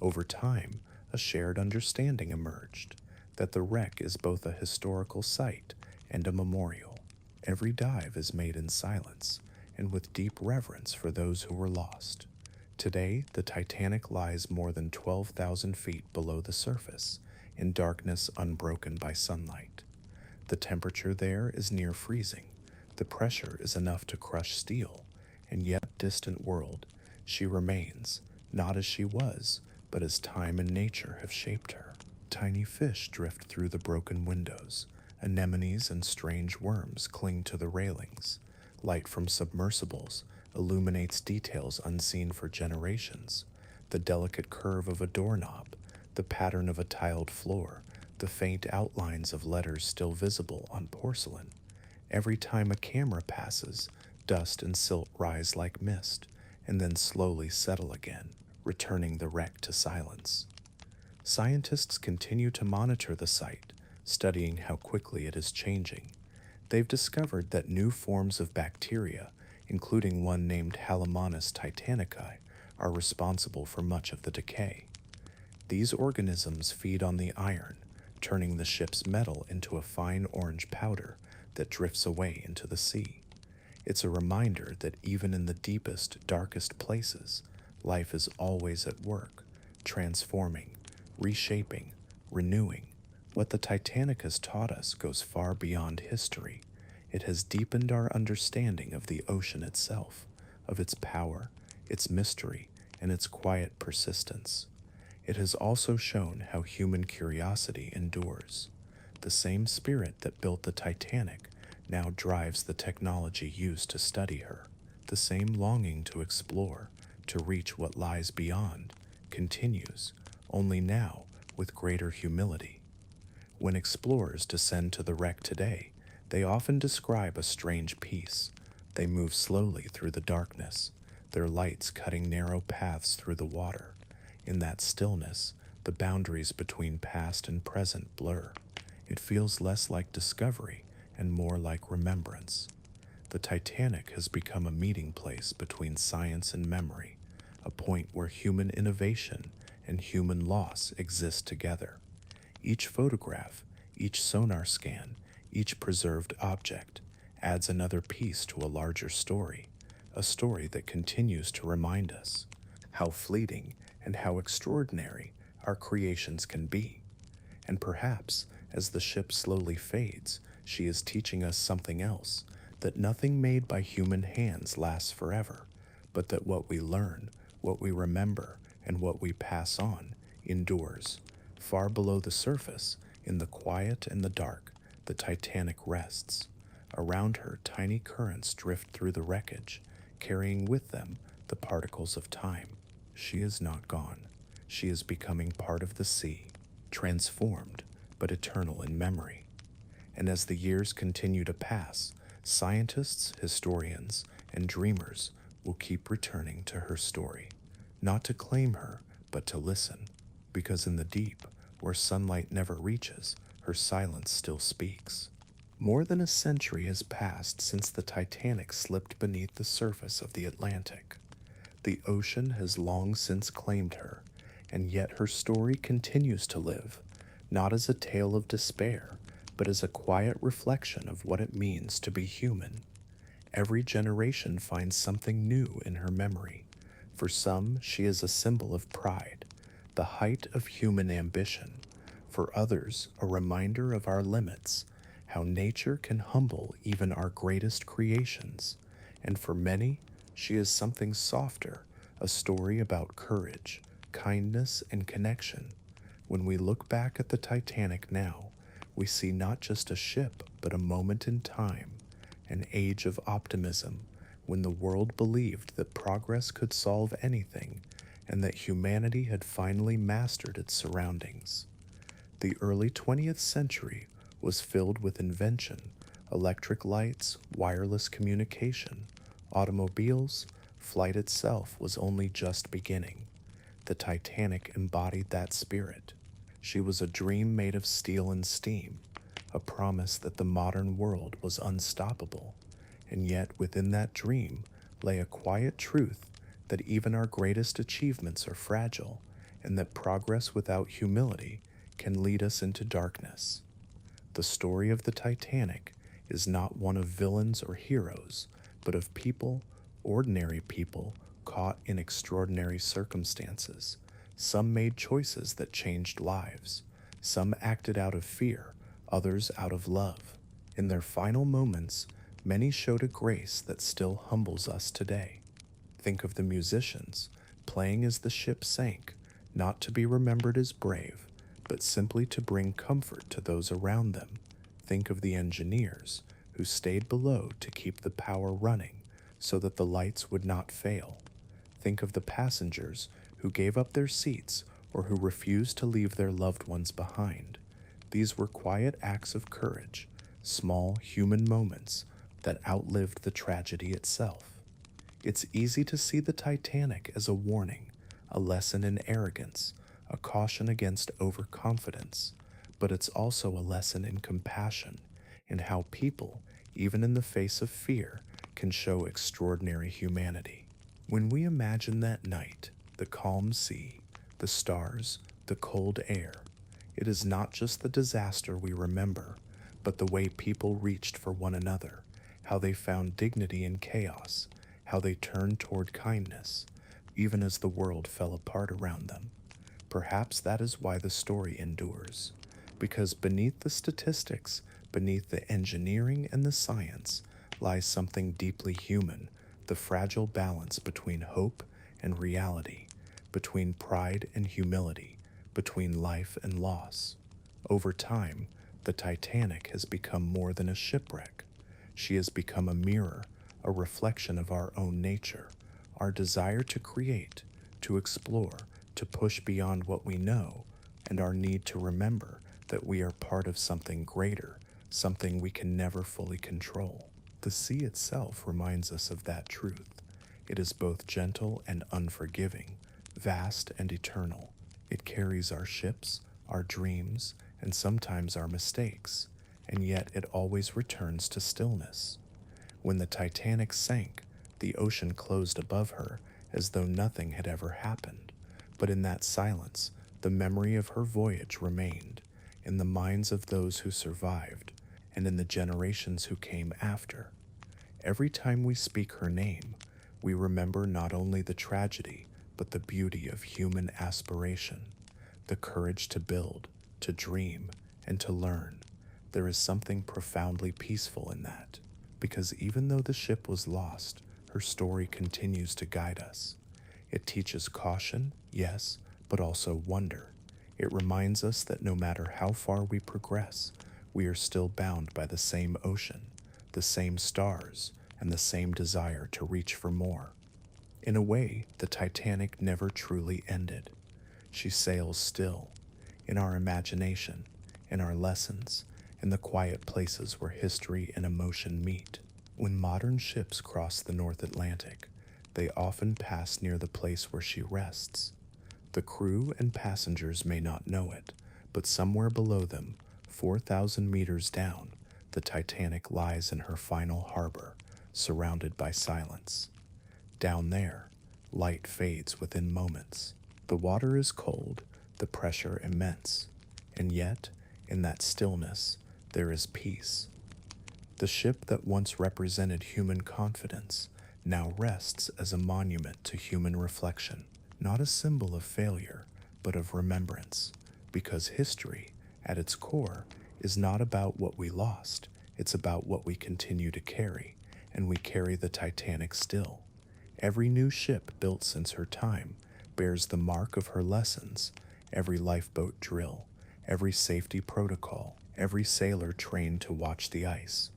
Over time, a shared understanding emerged that the wreck is both a historical site and a memorial. Every dive is made in silence and with deep reverence for those who were lost. Today, the Titanic lies more than 12,000 feet below the surface, in darkness unbroken by sunlight. The temperature there is near freezing. The pressure is enough to crush steel, and yet, distant world, she remains, not as she was, but as time and nature have shaped her. Tiny fish drift through the broken windows. Anemones and strange worms cling to the railings. Light from submersibles illuminates details unseen for generations: the delicate curve of a doorknob, the pattern of a tiled floor, the faint outlines of letters still visible on porcelain. Every time a camera passes, dust and silt rise like mist, and then slowly settle again, returning the wreck to silence. Scientists continue to monitor the site, studying how quickly it is changing. They've discovered that new forms of bacteria, including one named Halomonas titanici, are responsible for much of the decay. These organisms feed on the iron, turning the ship's metal into a fine orange powder that drifts away into the sea. It's a reminder that even in the deepest, darkest places, life is always at work, transforming, reshaping, renewing. What the Titanic has taught us goes far beyond history. It has deepened our understanding of the ocean itself, of its power, its mystery, and its quiet persistence. It has also shown how human curiosity endures. The same spirit that built the Titanic now drives the technology used to study her. The same longing to explore, to reach what lies beyond, continues, only now with greater humility. When explorers descend to the wreck today, they often describe a strange peace. They move slowly through the darkness, their lights cutting narrow paths through the water. In that stillness, the boundaries between past and present blur. It feels less like discovery and more like remembrance. The Titanic has become a meeting place between science and memory, a point where human innovation and human loss exist together. Each photograph, each sonar scan, each preserved object adds another piece to a larger story, a story that continues to remind us how fleeting and how extraordinary our creations can be. And perhaps, as the ship slowly fades, she is teaching us something else, that nothing made by human hands lasts forever, but that what we learn, what we remember, and what we pass on endures. Far below the surface, in the quiet and the dark, the Titanic rests. Around her, tiny currents drift through the wreckage, carrying with them the particles of time. She is not gone. She is becoming part of the sea, transformed but eternal in memory. And as the years continue to pass, scientists, historians, and dreamers will keep returning to her story, not to claim her, but to listen, because in the deep, where sunlight never reaches, her silence still speaks. More than a century has passed since the Titanic slipped beneath the surface of the Atlantic. The ocean has long since claimed her, and yet her story continues to live, not as a tale of despair, but as a quiet reflection of what it means to be human. Every generation finds something new in her memory. For some, she is a symbol of pride, the height of human ambition. For others, a reminder of our limits, how nature can humble even our greatest creations. And for many, she is something softer, a story about courage, kindness, and connection. When we look back at the Titanic now, we see not just a ship, but a moment in time, an age of optimism, when the world believed that progress could solve anything, and that humanity had finally mastered its surroundings. The early 20th century was filled with invention, electric lights, wireless communication, automobiles. Flight itself was only just beginning. The Titanic embodied that spirit. She was a dream made of steel and steam, a promise that the modern world was unstoppable. And yet within that dream lay a quiet truth that even our greatest achievements are fragile, and that progress without humility can lead us into darkness. The story of the Titanic is not one of villains or heroes, but of people, ordinary people, caught in extraordinary circumstances. Some made choices that changed lives. Some acted out of fear, others out of love. In their final moments, many showed a grace that still humbles us today. Think of the musicians, playing as the ship sank, not to be remembered as brave, but simply to bring comfort to those around them. Think of the engineers, who stayed below to keep the power running so that the lights would not fail. Think of the passengers who gave up their seats or who refused to leave their loved ones behind. These were quiet acts of courage, small human moments that outlived the tragedy itself. It's easy to see the Titanic as a warning, a lesson in arrogance, a caution against overconfidence, but it's also a lesson in compassion, in how people, even in the face of fear, can show extraordinary humanity. When we imagine that night, the calm sea, the stars, the cold air, it is not just the disaster we remember, but the way people reached for one another, how they found dignity in chaos, how they turned toward kindness, even as the world fell apart around them. Perhaps that is why the story endures, because beneath the statistics, beneath the engineering and the science, lies something deeply human, the fragile balance between hope and reality, between pride and humility, between life and loss. Over time, the Titanic has become more than a shipwreck. She has become a mirror, a reflection of our own nature, our desire to create, to explore, to push beyond what we know, and our need to remember that we are part of something greater, something we can never fully control. The sea itself reminds us of that truth. It is both gentle and unforgiving, vast and eternal. It carries our ships, our dreams, and sometimes our mistakes, and yet it always returns to stillness. When the Titanic sank, the ocean closed above her as though nothing had ever happened. But in that silence, the memory of her voyage remained, in the minds of those who survived, and in the generations who came after. Every time we speak her name, we remember not only the tragedy, but the beauty of human aspiration, the courage to build, to dream, and to learn. There is something profoundly peaceful in that. Because even though the ship was lost, her story continues to guide us. It teaches caution, yes, but also wonder. It reminds us that no matter how far we progress, we are still bound by the same ocean, the same stars, and the same desire to reach for more. In a way, the Titanic never truly ended. She sails still, in our imagination, in our lessons, in the quiet places where history and emotion meet. When modern ships cross the North Atlantic, they often pass near the place where she rests. The crew and passengers may not know it, but somewhere below them, 4,000 meters down, the Titanic lies in her final harbor, surrounded by silence. Down there, light fades within moments. The water is cold, the pressure immense, and yet, in that stillness, there is peace. The ship that once represented human confidence now rests as a monument to human reflection, not a symbol of failure, but of remembrance, because history, at its core, is not about what we lost, it's about what we continue to carry, and we carry the Titanic still. Every new ship built since her time bears the mark of her lessons, every lifeboat drill, every safety protocol, every sailor trained to watch the ice.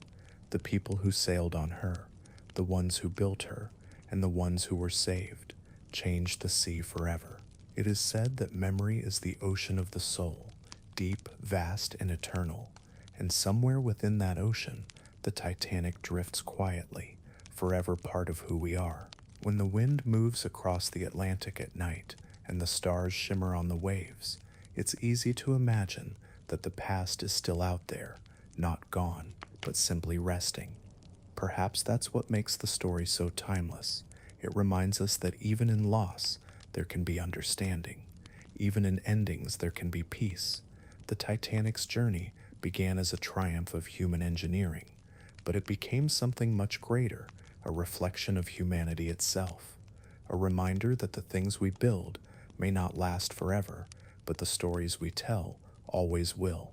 The people who sailed on her, the ones who built her, and the ones who were saved, changed the sea forever. It is said that memory is the ocean of the soul, deep, vast, and eternal, and somewhere within that ocean, the Titanic drifts quietly, forever part of who we are. When the wind moves across the Atlantic at night and the stars shimmer on the waves, it's easy to imagine that the past is still out there, not gone, but simply resting. Perhaps that's what makes the story so timeless. It reminds us that even in loss, there can be understanding. Even in endings, there can be peace. The Titanic's journey began as a triumph of human engineering, but it became something much greater, a reflection of humanity itself, a reminder that the things we build may not last forever, but the stories we tell always will.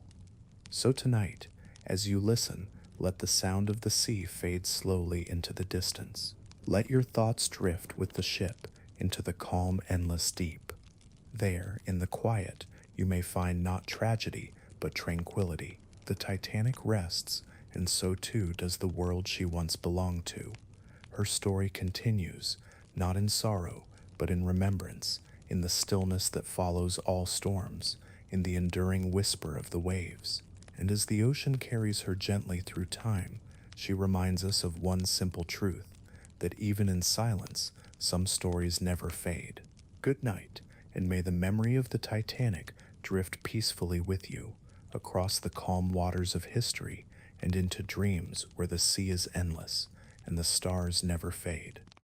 So tonight, as you listen, let the sound of the sea fade slowly into the distance. Let your thoughts drift with the ship into the calm, endless deep. There, in the quiet, you may find not tragedy, but tranquility. The Titanic rests, and so too does the world she once belonged to. Her story continues, not in sorrow, but in remembrance, in the stillness that follows all storms, in the enduring whisper of the waves. And as the ocean carries her gently through time, she reminds us of one simple truth, that even in silence, some stories never fade. Good night, and may the memory of the Titanic drift peacefully with you, across the calm waters of history and into dreams where the sea is endless and the stars never fade.